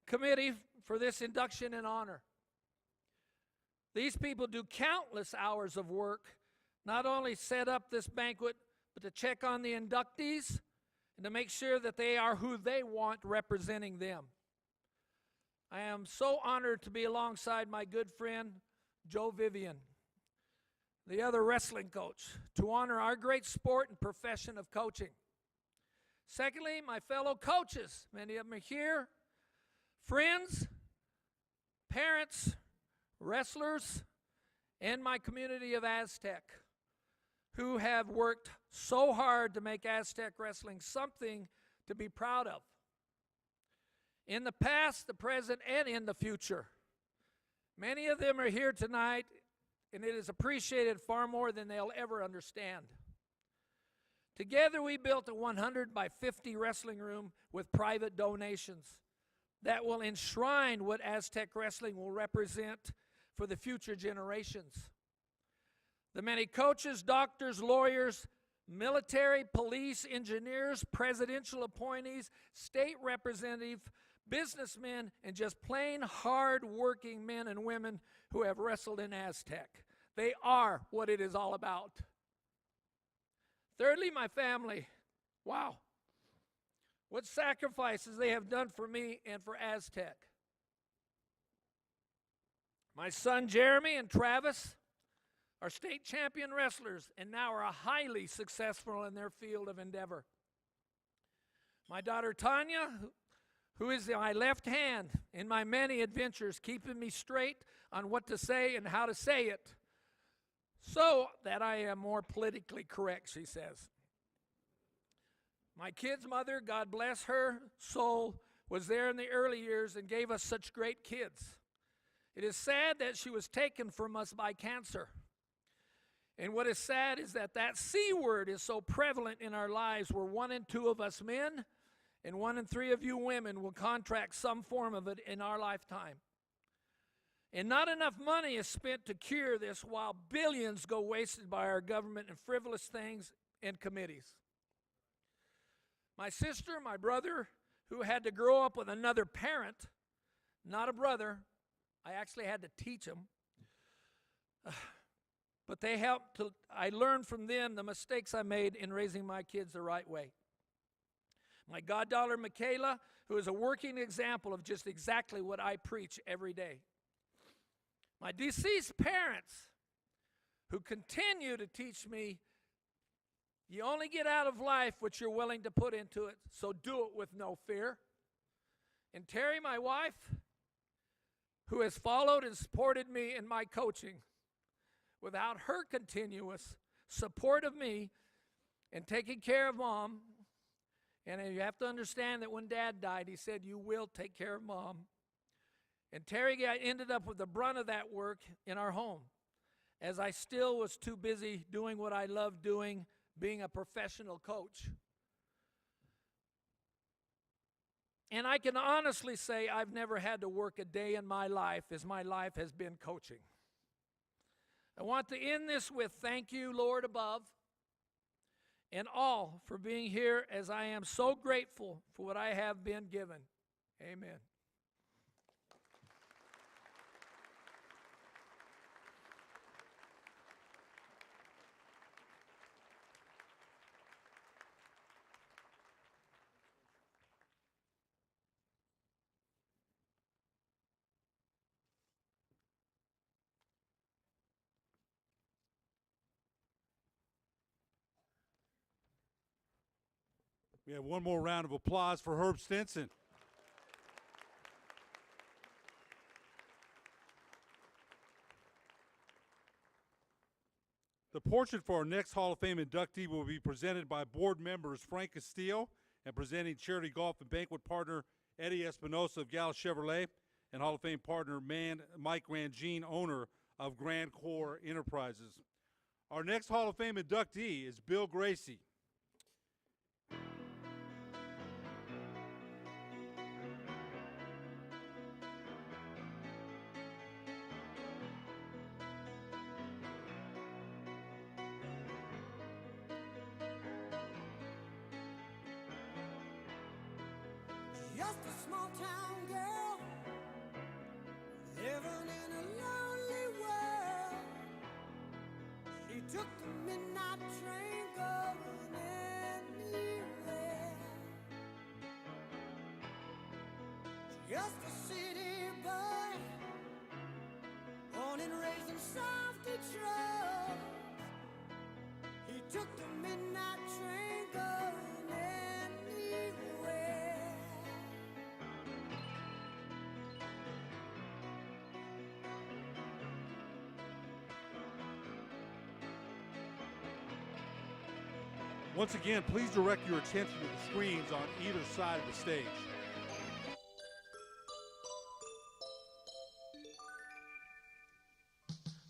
Speaker 7: Committee for this induction and honor. These people do countless hours of work, not only set up this banquet, but to check on the inductees and to make sure that they are who they want representing them. I am so honored to be alongside my good friend, Joe Vivian, the other wrestling coach, to honor our great sport and profession of coaching. Secondly, my fellow coaches, many of them are here, friends, parents, wrestlers, and my community of Aztec, who have worked so hard to make Aztec wrestling something to be proud of. In the past, the present, and in the future. Many of them are here tonight, and it is appreciated far more than they'll ever understand. Together, we built a 100 by 50 wrestling room with private donations that will enshrine what Aztec wrestling will represent for the future generations. The many coaches, doctors, lawyers, military, police, engineers, presidential appointees, state representatives, businessmen, and just plain hard-working men and women who have wrestled in Aztec. They are what it is all about. Thirdly, my family. Wow. what sacrifices they have done for me and for Aztec. My son Jeremy and Travis are state champion wrestlers and now are highly successful in their field of endeavor. My daughter Tanya, who is my left hand in my many adventures, keeping me straight on what to say and how to say it, so that I am more politically correct, she says. My kid's mother, God bless her soul, was there in the early years and gave us such great kids. It is sad that she was taken from us by cancer. And what is sad is that that C word is so prevalent in our lives, where 1 in 2 of us men and 1 in 3 of you women will contract some form of it in our lifetime. And not enough money is spent to cure this, while billions go wasted by our government in frivolous things and committees. My sister, my brother, who had to grow up with another parent, not a brother, I actually had to teach them, but they helped to, I learned from them the mistakes I made in raising my kids the right way. My goddaughter Michaela, who is a working example of just exactly what I preach every day. My deceased parents, who continue to teach me, you only get out of life what you're willing to put into it, so do it with no fear. And Terry, my wife, who has followed and supported me in my coaching. Without her continuous support of me and taking care of Mom, and you have to understand that when Dad died, he said, you will take care of Mom. And Terry ended up with the brunt of that work in our home, as I still was too busy doing what I loved doing, being a professional coach. And I can honestly say I've never had to work a day in my life as my life has been coaching. I want to end this with thank you, Lord above, and all for being here, as I am so grateful for what I have been given. Amen.
Speaker 1: We have one more round of applause for Herb Stinson. The portrait for our next Hall of Fame inductee will be presented by board members Frank Castillo and presenting charity golf and banquet partner Eddie Espinosa of Gala Chevrolet and Hall of Fame partner Mike Rangine, owner of Grand Corps Enterprises. Our next Hall of Fame inductee is Bill Gracie.
Speaker 2: Just a small town girl living in a lonely world. She took the midnight train going anywhere. Just a city boy, born and raised in South Detroit. He took the midnight train going anywhere.
Speaker 1: Once again, please direct your attention to the screens on either side of the stage.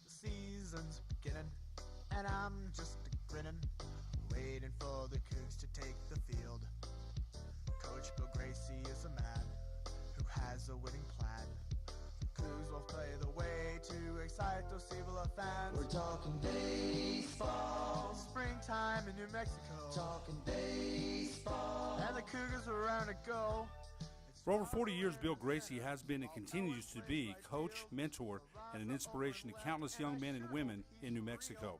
Speaker 8: The season's beginning, and I'm just grinning, waiting for the Cougs to take the field. Coach Bill Gracie is a man who has a winning plan. The Cougs will play the way to excite those Cebola fans. We're talking baseball, springtime in New Mexico. Talking baseball, and the Cougars are around to go.
Speaker 1: For over 40 years, Bill Gracie has been and continues to be coach, mentor, and an inspiration to countless young men and women in New Mexico.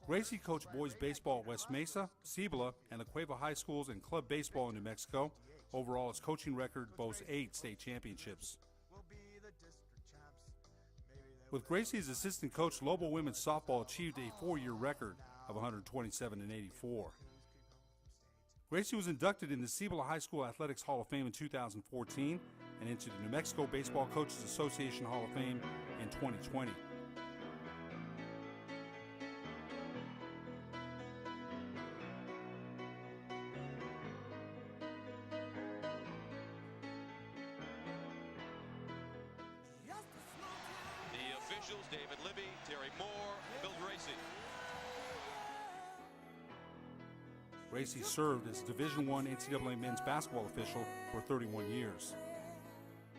Speaker 1: Gracie coached boys baseball at West Mesa, Cibola, and the Cueva High Schools and club baseball in New Mexico. Overall, his coaching record boasts 8 state championships. With Gracie as assistant coach, Lobo women's softball achieved a 4-year record of 127 and 84. Gracie was inducted in the Cibola High School Athletics Hall of Fame in 2014 and into the New Mexico Baseball Coaches Association Hall of Fame in 2020.
Speaker 11: The officials, David Libby, Terry Moore, Bill Gracie.
Speaker 1: Gracie served as Division I NCAA men's basketball official for 31 years.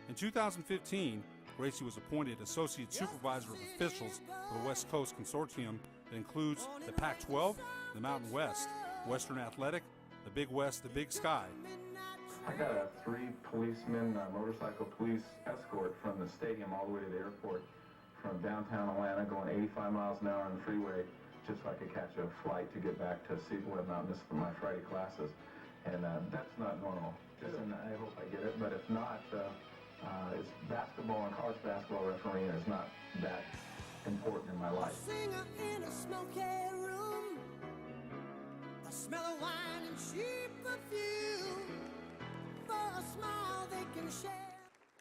Speaker 1: In 2015, Gracie was appointed Associate Supervisor of Officials for the West Coast Consortium that includes the Pac-12, the Mountain West, Western Athletic, the Big West, the Big Sky.
Speaker 9: I got a 3-policeman motorcycle police escort from the stadium all the way to the airport from downtown Atlanta, going 85 miles an hour on the freeway, just so I could catch a flight to get back to Cibola and not miss my Friday classes. And that's not normal. And I hope I get it, but if not, it's basketball and college basketball refereeing is not that important in my life.
Speaker 2: Singer in a smoky room, the smell of wine and cheap perfume, for a smile they can share.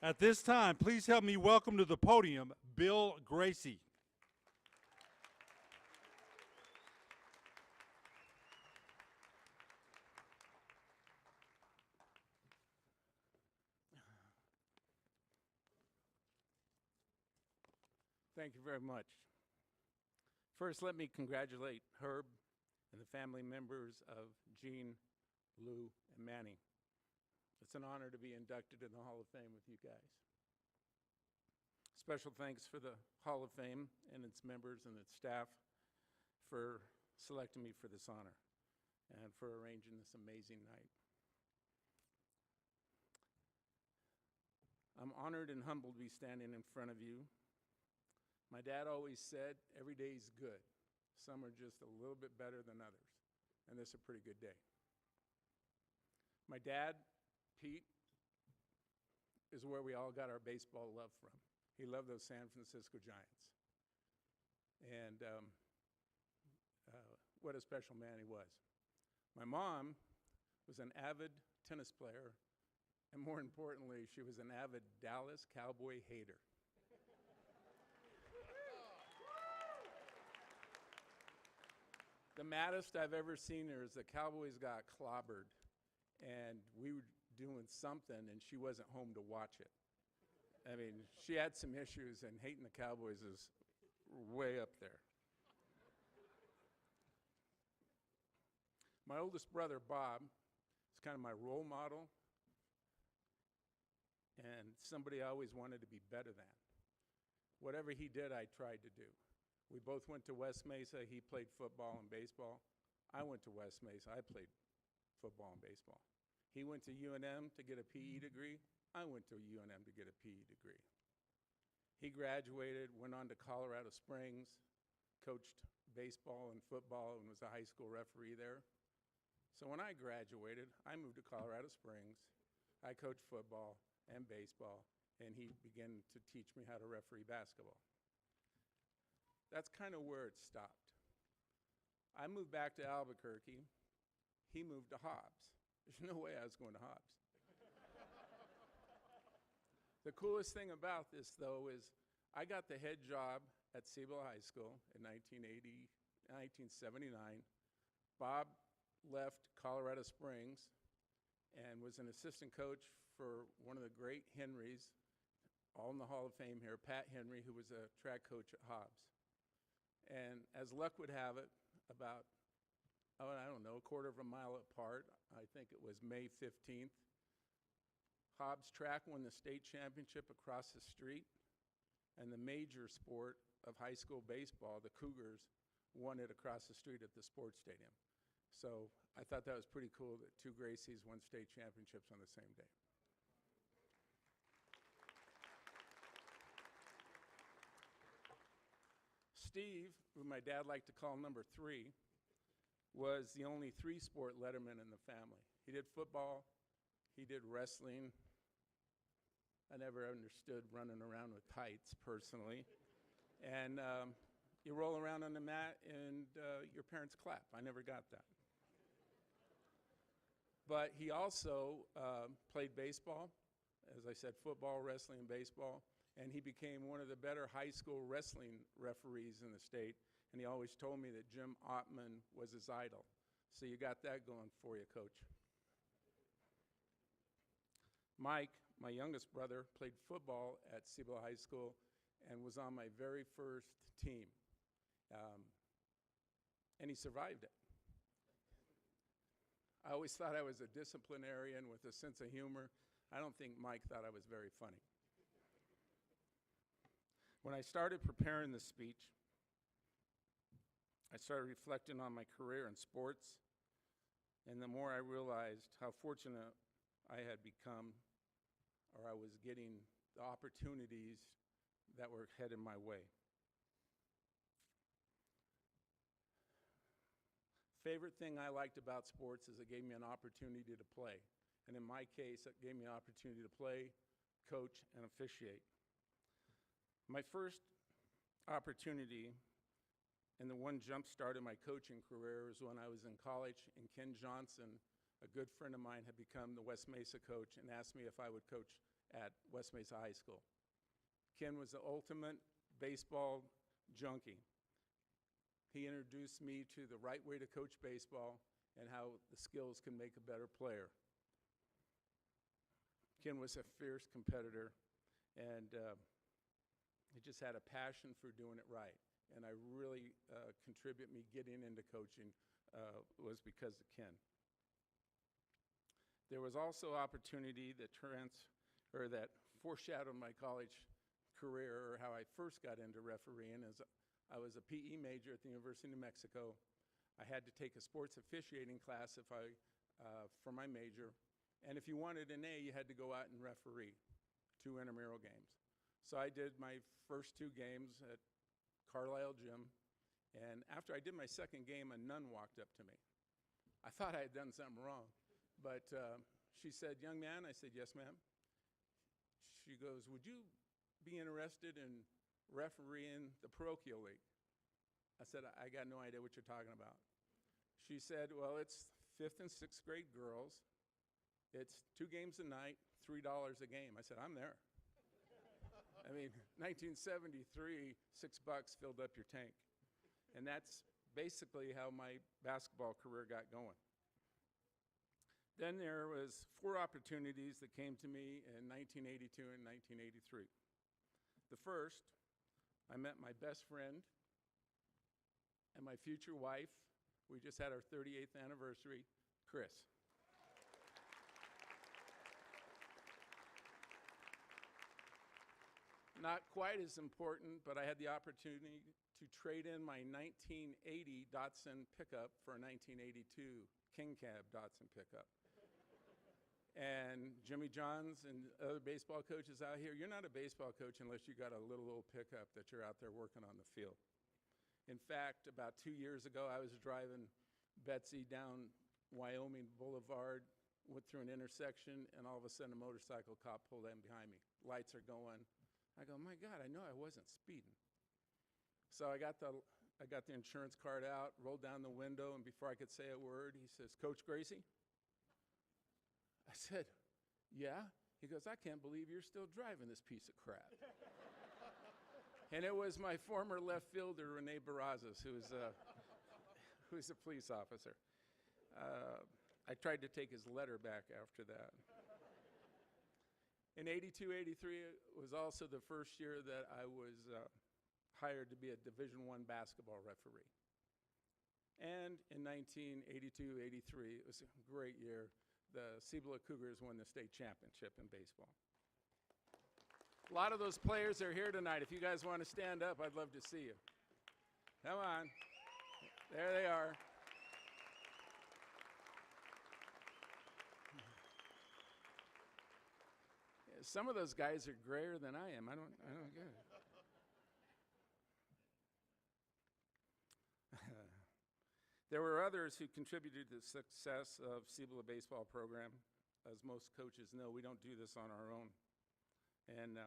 Speaker 1: At this time, please help me welcome to the podium Bill Gracie.
Speaker 10: Thank you very much. First, let me congratulate Herb and the family members of Gene, Lou, and Manny. It's an honor to be inducted in the Hall of Fame with you guys. Special thanks for the Hall of Fame and its members and its staff for selecting me for this honor and for arranging this amazing night. I'm honored and humbled to be standing in front of you. My dad always said, every day is good. Some are just a little bit better than others, and this is a pretty good day. My dad, Pete, is where we all got our baseball love from. He loved those San Francisco Giants. And what a special man he was. My mom was an avid tennis player, and more importantly, she was an avid Dallas Cowboy hater. The maddest I've ever seen her is the Cowboys got clobbered, and we were doing something, and she wasn't home to watch it. I mean, she had some issues, and hating the Cowboys is way up there. My oldest brother, Bob, is kind of my role model, and somebody I always wanted to be better than. Whatever he did, I tried to do. We both went to West Mesa. He played football and baseball. I went to West Mesa. I played football and baseball. He went to UNM to get a PE degree. I went to UNM to get a PE degree. He graduated, went on to Colorado Springs, coached baseball and football, and was a high school referee there. So when I graduated, I moved to Colorado Springs. I coached football and baseball, and he began to teach me how to referee basketball. That's kind of where it stopped. I moved back to Albuquerque. He moved to Hobbs. There's no way I was going to Hobbs. The coolest thing about this, though, is I got the head job at Cibola High School in 1979. Bob left Colorado Springs and was an assistant coach for one of the great Henrys, all in the Hall of Fame here, Pat Henry, who was a track coach at Hobbs. And as luck would have it, about, I don't know, a quarter of a mile apart, I think it was May 15th, Hobbs track won the state championship across the street, and the major sport of high school baseball, the Cougars, won it across the street at the sports stadium. So I thought that was pretty cool that two Gracies won state championships on the same day. Steve, who my dad liked to call number 3, was the only 3-sport letterman in the family. He did football, he did wrestling. I never understood running around with tights, personally. And you roll around on the mat and your parents clap. I never got that. But he also played baseball, as I said, football, wrestling, and baseball. And he became one of the better high school wrestling referees in the state. And he always told me that Jim Ottman was his idol. So you got that going for you, Coach. Mike, my youngest brother, played football at Cibola High School and was on my very first team. And he survived it. I always thought I was a disciplinarian with a sense of humor. I don't think Mike thought I was very funny. When I started preparing the speech, I started reflecting on my career in sports, and the more I realized how fortunate I had become, or I was getting the opportunities that were headed my way. Favorite thing I liked about sports is it gave me an opportunity to play. And in my case, it gave me an opportunity to play, coach, and officiate. My first opportunity and the one jump start in my coaching career was when I was in college, and Ken Johnson, a good friend of mine, had become the West Mesa coach and asked me if I would coach at West Mesa High School. Ken was the ultimate baseball junkie. He introduced me to the right way to coach baseball and how the skills can make a better player. Ken was a fierce competitor, and he just had a passion for doing it right. And I really contribute me getting into coaching was because of Ken. There was also opportunity that foreshadowed my college career, or how I first got into refereeing. As I was a PE major at the University of New Mexico. I had to take a sports officiating class for my major. And if you wanted an A, you had to go out and referee 2 intramural games. So I did my first 2 games at Carlisle Gym. And after I did my second game, a nun walked up to me. I thought I had done something wrong. But she said, "Young man," I said, "Yes, ma'am." She goes, "Would you be interested in refereeing the parochial league?" I said, "I got no idea what you're talking about." She said, "Well, it's 5th and 6th grade girls. It's 2 games a night, $3 a game." I said, "I'm there." I mean, 1973, $6 filled up your tank. And that's basically how my basketball career got going. Then there was 4 opportunities that came to me in 1982 and 1983. The first, I met my best friend and my future wife. We just had our 38th anniversary, Chris. Not quite as important, but I had the opportunity to trade in my 1980 Datsun pickup for a 1982 King Cab Datsun pickup. And Jimmy Johns and other baseball coaches out here, you're not a baseball coach unless you got a little old pickup that you're out there working on the field. In fact, about 2 years ago, I was driving Betsy down Wyoming Boulevard, went through an intersection, and all of a sudden a motorcycle cop pulled in behind me. Lights are going. I go, "My God, I know I wasn't speeding." So I got the insurance card out, rolled down the window, and before I could say a word, he says, "Coach Gracie?" I said, "Yeah." He goes, "I can't believe you're still driving this piece of crap." And it was my former left fielder, Rene Barrazas, who's a police officer. I tried to take his letter back after that. In 82-83, it was also the first year that I was hired to be a Division I basketball referee. And in 1982-83, it was a great year. The Cibola Cougars won the state championship in baseball. A lot of those players are here tonight. If you guys want to stand up, I'd love to see you. Come on. There they are. Some of those guys are grayer than I am. I don't get it. There were others who contributed to the success of Cibola baseball program. As most coaches know, we don't do this on our own. And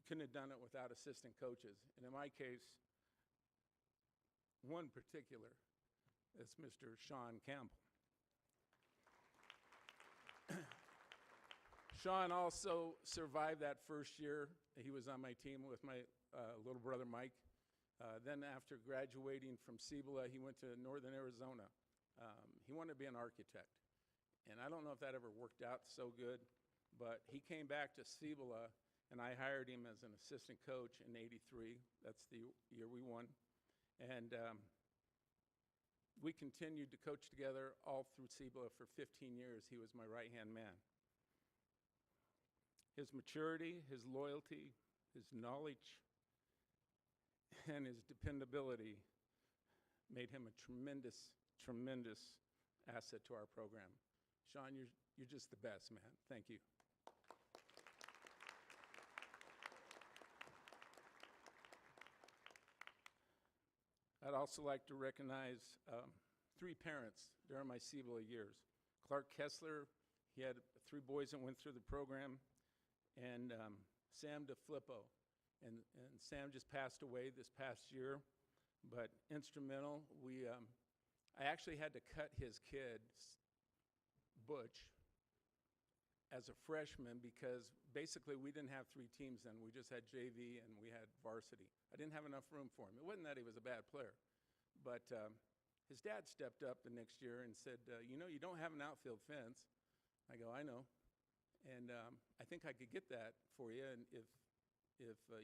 Speaker 10: couldn't have done it without assistant coaches. And in my case, one particular is Mr. Sean Campbell. Sean also survived that first year. He was on my team with my little brother Mike. Then after graduating from Cibola, he went to Northern Arizona. He wanted to be an architect. And I don't know if that ever worked out so good, but he came back to Cibola, and I hired him as an assistant coach in '83. That's the year we won. And we continued to coach together all through Cibola for 15 years. He was my right-hand man. His maturity, his loyalty, his knowledge, and his dependability made him a tremendous, tremendous asset to our program. Sean, you're just the best, man. Thank you. I'd also like to recognize 3 parents during my Cibola years. Clark Kessler, he had 3 boys that went through the program, and Sam DeFlippo. And Sam just passed away this past year, but instrumental. I actually had to cut his kid, Butch, as a freshman because basically we didn't have 3 teams then. We just had JV and we had varsity. I didn't have enough room for him. It wasn't that he was a bad player, but his dad stepped up the next year and said, you know, you don't have an outfield fence. I go, I know. And I think I could get that for you and if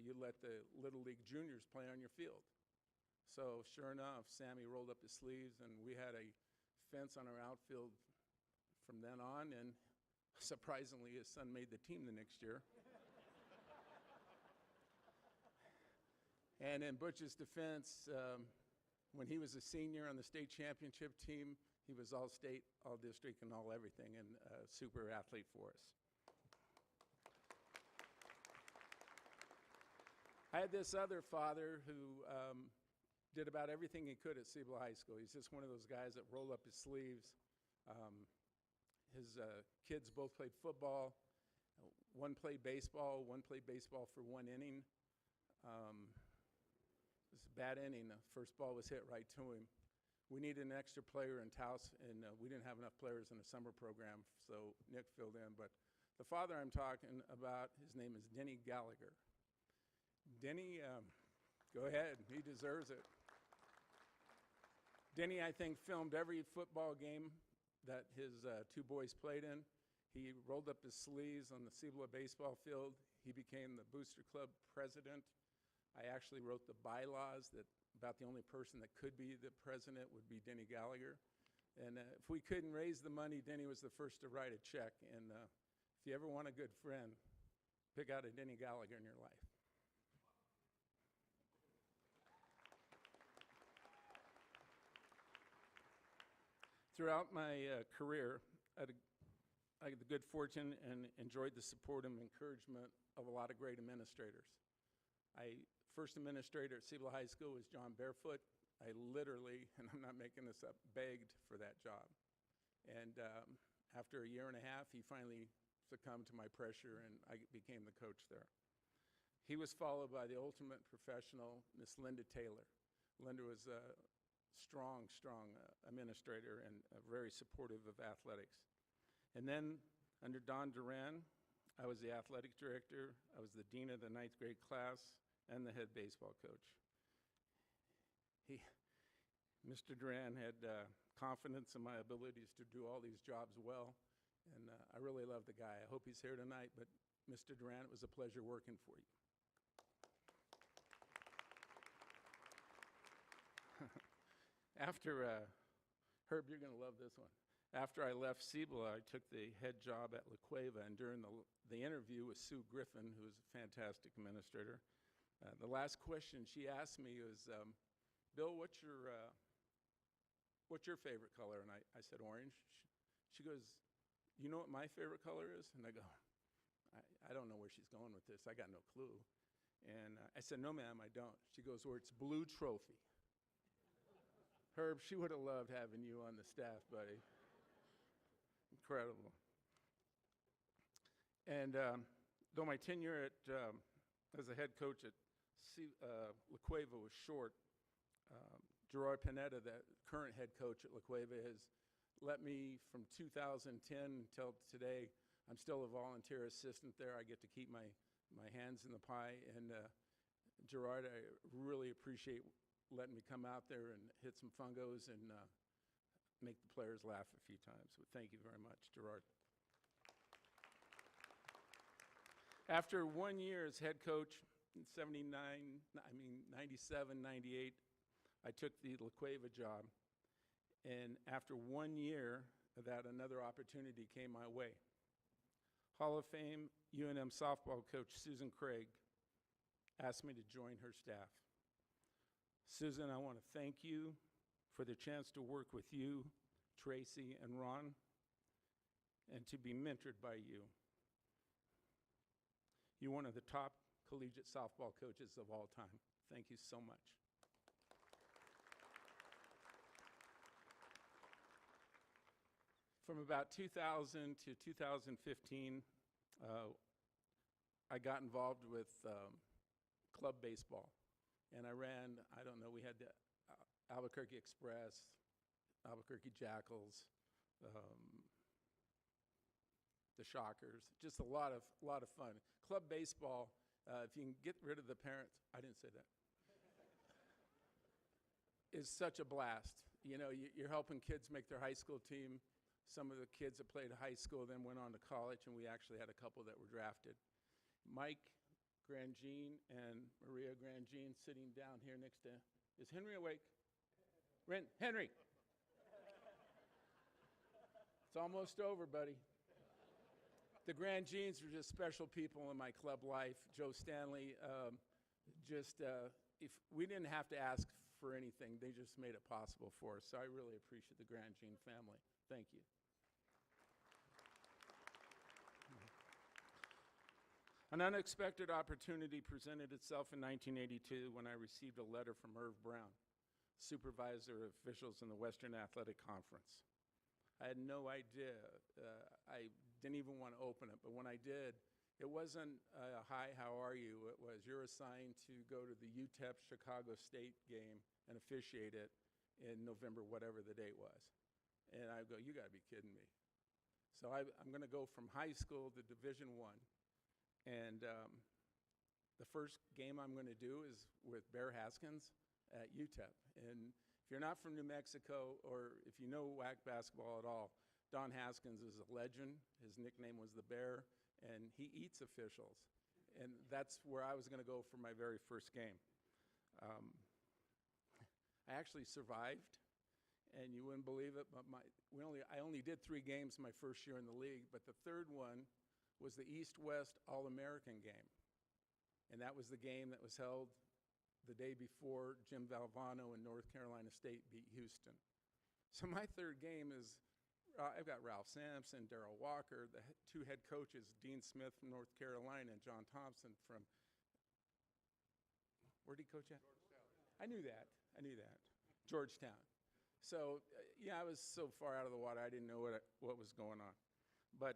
Speaker 10: you let the Little League juniors play on your field. So sure enough, Sammy rolled up his sleeves, and we had a fence on our outfield from then on, and surprisingly, his son made the team the next year. And in Butch's defense, when he was a senior on the state championship team, he was all-state, all-district, and all-everything, and a super athlete for us. I had this other father who did about everything he could at Cibola High School. He's just one of those guys that roll up his sleeves. His kids both played football. One played baseball. One played baseball for 1 inning. It was a bad inning. The first ball was hit right to him. We needed an extra player in Taos, and we didn't have enough players in the summer program, so Nick filled in. But the father I'm talking about, his name is Denny Gallagher. Denny, go ahead. He deserves it. Denny, I think, filmed every football game that his 2 boys played in. He rolled up his sleeves on the Cibola baseball field. He became the Booster Club president. I actually wrote the bylaws that about the only person that could be the president would be Denny Gallagher. And if we couldn't raise the money, Denny was the first to write a check. And if you ever want a good friend, pick out a Denny Gallagher in your life. Throughout my career, I had the good fortune and enjoyed the support and encouragement of a lot of great administrators. First administrator at Cibola High School was John Barefoot. I literally, and I'm not making this up, begged for that job. And after a year and a half, he finally succumbed to my pressure, and I became the coach there. He was followed by the ultimate professional, Miss Linda Taylor. Linda was a strong administrator and very supportive of athletics. And then under Don Duran, I was the athletic director, I was the dean of the 9th grade class, and the head baseball coach. Mr. Duran had confidence in my abilities to do all these jobs well, and I really love the guy. I hope he's here tonight, but Mr. Duran, it was a pleasure working for you. After, Herb, you're going to love this one. After I left Cibola, I took the head job at La Cueva, and during the interview with Sue Griffin, who was a fantastic administrator, the last question she asked me was, Bill, what's your favorite color? And I said, orange. She goes, you know what my favorite color is? And I go, I don't know where she's going with this. I got no clue. And I said, no, ma'am, I don't. She goes, well, it's blue trophy. Herb, she would have loved having you on the staff, buddy. Incredible. And though my tenure as a head coach at La Cueva was short, Gerard Panetta, the current head coach at La Cueva, has let me, from 2010 until today, I'm still a volunteer assistant there. I get to keep my hands in the pie. And Gerard, I really appreciate letting me come out there and hit some fungos and make the players laugh a few times. So thank you very much, Gerard. After 1 year as head coach in 97, 98, I took the La Cueva job. And after 1 year of that, another opportunity came my way. Hall of Fame UNM softball coach Susan Craig asked me to join her staff. Susan, I want to thank you for the chance to work with you, Tracy, and Ron, and to be mentored by you. You're one of the top collegiate softball coaches of all time. Thank you so much. From about 2000 to 2015, I got involved with club baseball. And I ran, I don't know, we had the Albuquerque Express, Albuquerque Jackals, the Shockers, just a lot of fun. Club baseball, if you can get rid of the parents, I didn't say that, is such a blast. You know, you're helping kids make their high school team. Some of the kids that played high school then went on to college, and we actually had a couple that were drafted. Mike Grandjean and Maria Grandjean sitting down here next to, is Henry awake? Henry. It's almost over, buddy. The Grandjeans are just special people in my club life. Joe Stanley, if we didn't have to ask for anything, they just made it possible for us. So I really appreciate the Grandjean family. Thank you. An unexpected opportunity presented itself in 1982 when I received a letter from Irv Brown, supervisor of officials in the Western Athletic Conference. I had no idea. I didn't even want to open it, but when I did, it wasn't hi, how are you? It was, you're assigned to go to the UTEP Chicago State game and officiate it in November, whatever the date was. And I go, you got to be kidding me. So I'm going to go from high school to Division I. And the first game I'm going to do is with Bear Haskins at UTEP. And if you're not from New Mexico, or if you know WAC basketball at all, Don Haskins is a legend. His nickname was the Bear, and he eats officials. And that's where I was going to go for my very first game. I actually survived, and you wouldn't believe it, but I only did 3 games my first year in the league, but the third one was the East-West All-American game. And that was the game that was held the day before Jim Valvano and North Carolina State beat Houston. So my third game is, I've got Ralph Sampson, Darrell Walker, the 2 head coaches, Dean Smith from North Carolina and John Thompson from, where did he coach at? Georgetown. I knew that. Georgetown. So, yeah, I was so far out of the water, I didn't know what was going on. But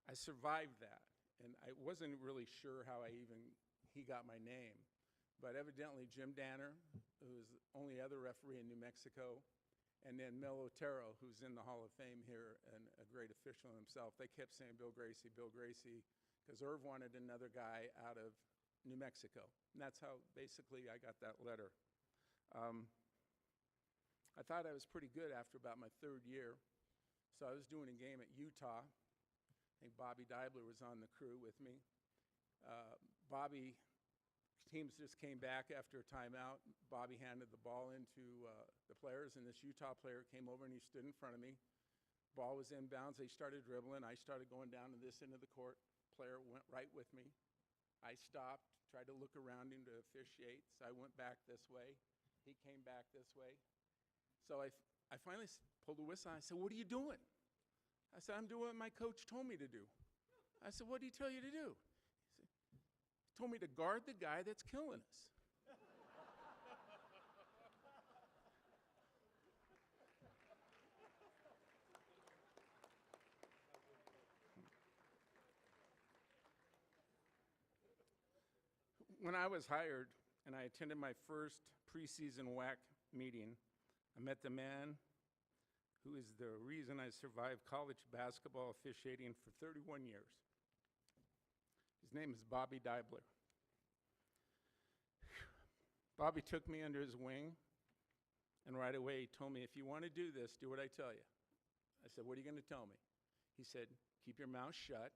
Speaker 10: I survived that, and I wasn't really sure how he got my name. But evidently Jim Danner, who was the only other referee in New Mexico, and then Mel Otero, who's in the Hall of Fame here and a great official himself, they kept saying Bill Gracie, because Irv wanted another guy out of New Mexico. And that's how basically I got that letter. I thought I was pretty good after about my 3rd year. So I was doing a game at Utah. I think Bobby Deibler was on the crew with me. Teams just came back after a timeout. Bobby handed the ball into the players, and this Utah player came over and he stood in front of me. Ball was inbounds. They started dribbling. I started going down to this end of the court. Player went right with me. I stopped, tried to look around him to officiate. So I went back this way. He came back this way. So I finally pulled the whistle. I said, "What are you doing?" I said, "I'm doing what my coach told me to do." I said, "What did he tell you to do?" He told me to guard the guy that's killing us. When I was hired and I attended my first preseason WAC meeting, I met the man who is the reason I survived college basketball officiating for 31 years. His name is Bobby Dibler. Bobby took me under his wing, and right away he told me, if you want to do this, do what I tell you. I said, what are you going to tell me? He said, keep your mouth shut,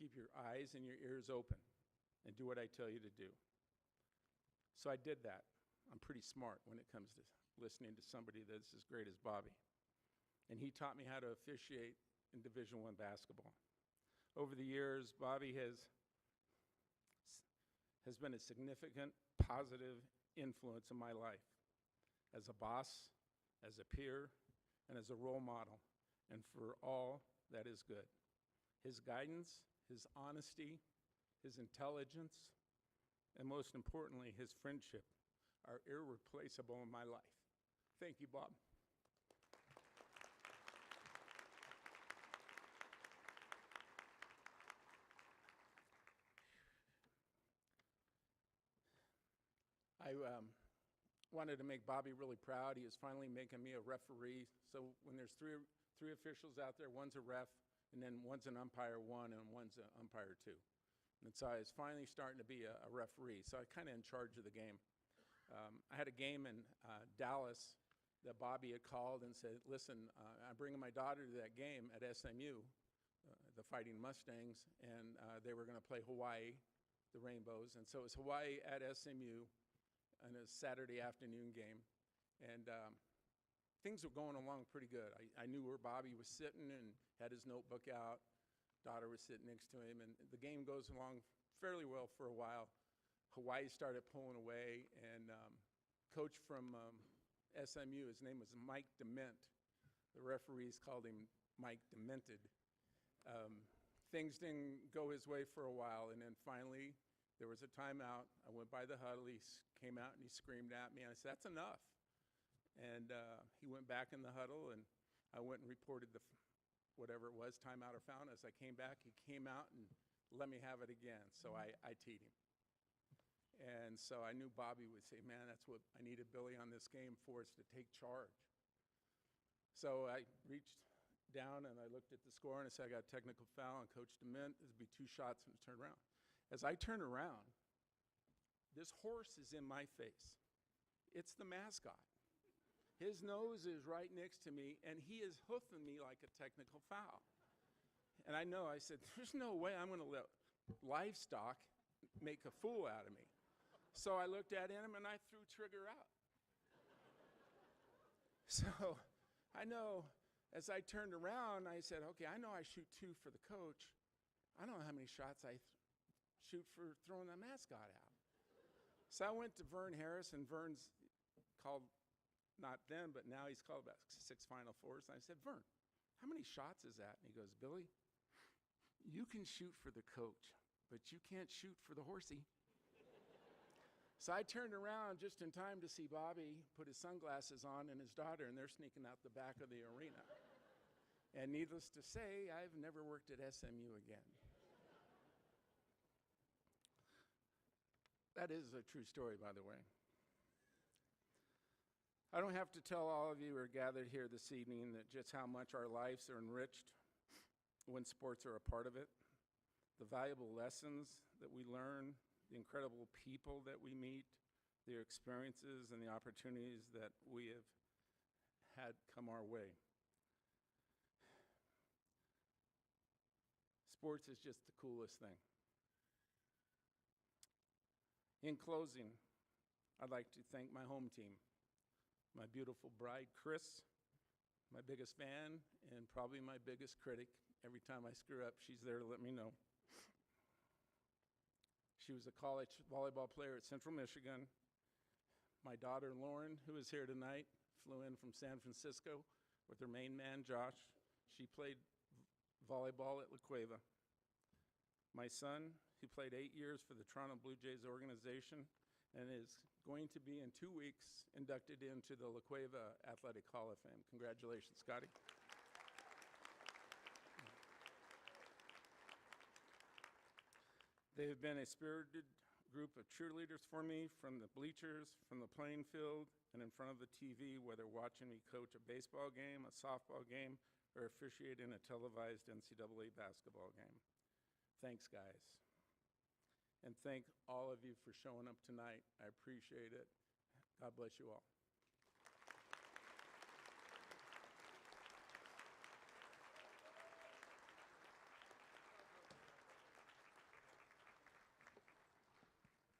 Speaker 10: keep your eyes and your ears open, and do what I tell you to do. So I did that. I'm pretty smart when it comes to listening to somebody that's as great as Bobby. And he taught me how to officiate in Division I basketball. Over the years, Bobby has been a significant positive influence in my life as a boss, as a peer, and as a role model, and for all that is good. His guidance, his honesty, his intelligence, and most importantly, his friendship are irreplaceable in my life. Thank you, Bob. I wanted to make Bobby really proud. He was finally making me a referee. So when there's three officials out there, one's a ref, and then one's an umpire one, and one's an umpire two. And so I was finally starting to be a referee. So I kind of in charge of the game. I had a game in Dallas that Bobby had called and said, listen, I'm bringing my daughter to that game at SMU, the Fighting Mustangs, and they were going to play Hawaii, the Rainbows. And so it was Hawaii at SMU on a Saturday afternoon game. And things were going along pretty good. I knew where Bobby was sitting and had his notebook out. Daughter was sitting next to him, and the game goes along fairly well for a while. Hawaii started pulling away, and coach from SMU, his name was Mike Dement. The referees called him Mike Demented. Things didn't go his way for a while, and then finally there was a timeout. I went by the huddle. He came out and he screamed at me, and I said, that's enough. And he went back in the huddle, and I went and reported whatever it was, timeout or foul. As I came back, he came out and let me have it again. So I teed him. And so I knew Bobby would say, man, that's what I needed Billy on this game for, is to take charge. So I reached down and I looked at the score and I said, I got a technical foul on Coach Dement. This would be 2 shots and turn around. As I turn around, this horse is in my face. It's the mascot. His nose is right next to me, and he is hoofing me like a technical foul. And I know, I said, there's no way I'm going to let livestock make a fool out of me. So I looked at him, and I threw trigger out. So I know, as I turned around, I said, okay, I know I shoot 2 for the coach. I don't know how many shots I shoot for throwing that mascot out. So I went to Vern Harris, and Vern's called, not then, but now he's called about 6 Final Fours. And I said, Vern, how many shots is that? And he goes, Billy, you can shoot for the coach, but you can't shoot for the horsey. So I turned around just in time to see Bobby put his sunglasses on and his daughter, and they're sneaking out the back of the arena. And needless to say, I've never worked at SMU again. That is a true story, by the way. I don't have to tell all of you who are gathered here this evening that just how much our lives are enriched when sports are a part of it. The valuable lessons that we learn, the incredible people that we meet, the experiences and the opportunities that we have had come our way. Sports is just the coolest thing. In closing, I'd like to thank my home team, my beautiful bride, Chris, my biggest fan, and probably my biggest critic. Every time I screw up, she's there to let me know. She was a college volleyball player at Central Michigan. My daughter, Lauren, who is here tonight, flew in from San Francisco with her main man, Josh. She played volleyball at La Cueva. My son, who played 8 years for the Toronto Blue Jays organization and is going to be in 2 weeks inducted into the La Cueva Athletic Hall of Fame. Congratulations, Scotty. They have been a spirited group of cheerleaders for me from the bleachers, from the playing field, and in front of the TV, whether watching me coach a baseball game, a softball game, or officiating a televised NCAA basketball game. Thanks, guys. And thank all of you for showing up tonight. I appreciate it. God bless you all.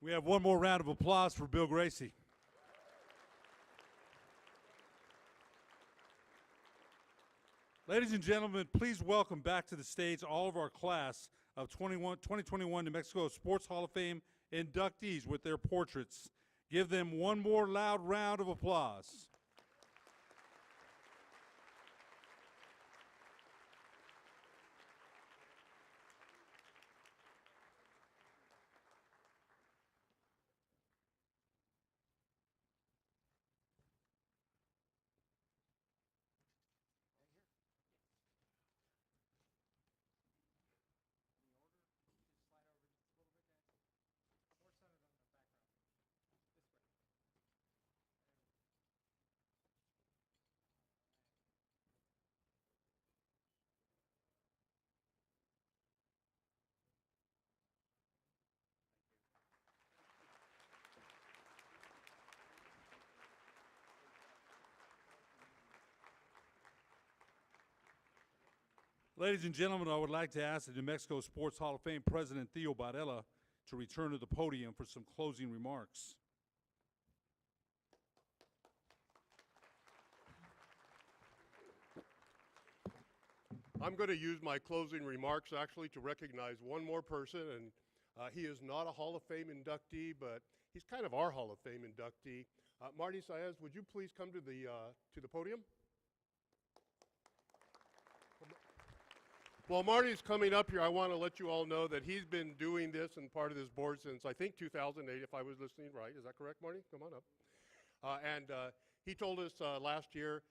Speaker 1: We have one more round of applause for Bill Gracie. Ladies and gentlemen, please welcome back to the stage all of our class of 2021 New Mexico Sports Hall of Fame inductees with their portraits. Give them one more loud round of applause. Ladies and gentlemen, I would like to ask the New Mexico Sports Hall of Fame President Theo Barella to return to the podium for some closing remarks.
Speaker 13: I'm going to use my closing remarks actually to recognize one more person, and he is not a Hall of Fame inductee, but he's kind of our Hall of Fame inductee. Marty Saez, would you please come to the podium? While Marty's coming up here, I want to let you all know that he's been doing this and part of this board since, I think, 2008, if I was listening right. Is that correct, Marty? Come on up. He told us last year,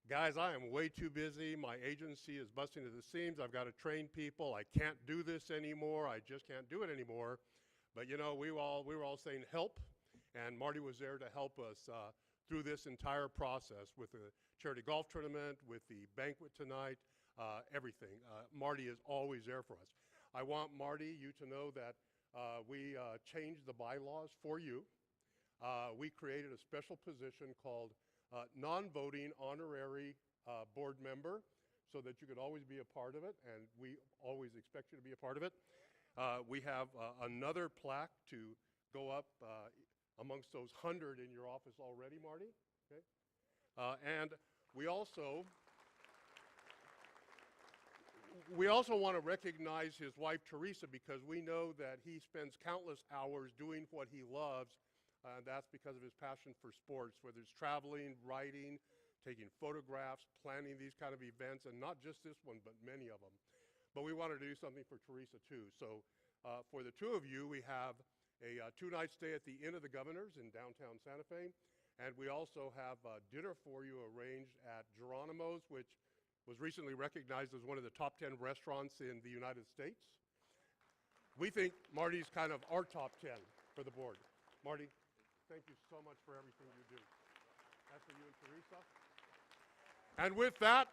Speaker 13: guys, I am way too busy. My agency is busting at the seams. I've got to train people. I can't do this anymore. I just can't do it anymore. But, you know, we were all saying help, and Marty was there to help us through this entire process with the charity golf tournament, with the banquet tonight, everything. Marty is always there for us. I want Marty, you to know that we changed the bylaws for you. We created a special position called non-voting honorary board member so that you could always be a part of it, and we always expect you to be a part of it. We have another plaque to go up amongst those 100 in your office already, Marty. Okay? And we also want to recognize his wife, Teresa, because we know that he spends countless hours doing what he loves. That's because of his passion for sports, whether it's traveling, writing, taking photographs, planning these kind of events, and not just this one, but many of them. But we wanted to do something for Teresa, too. So for the two of you, we have a two-night stay at the Inn of the Governors in downtown Santa Fe, and we also have dinner for you arranged at Geronimo's, which was recently recognized as one of the top 10 restaurants in the United States. We think Marty's kind of our top 10 for the board. Marty, thank you so much for everything you do. That's for you and Teresa. And with that,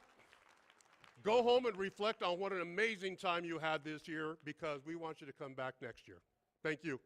Speaker 13: go home and reflect on what an amazing time you had this year, because we want you to come back next year. Thank you.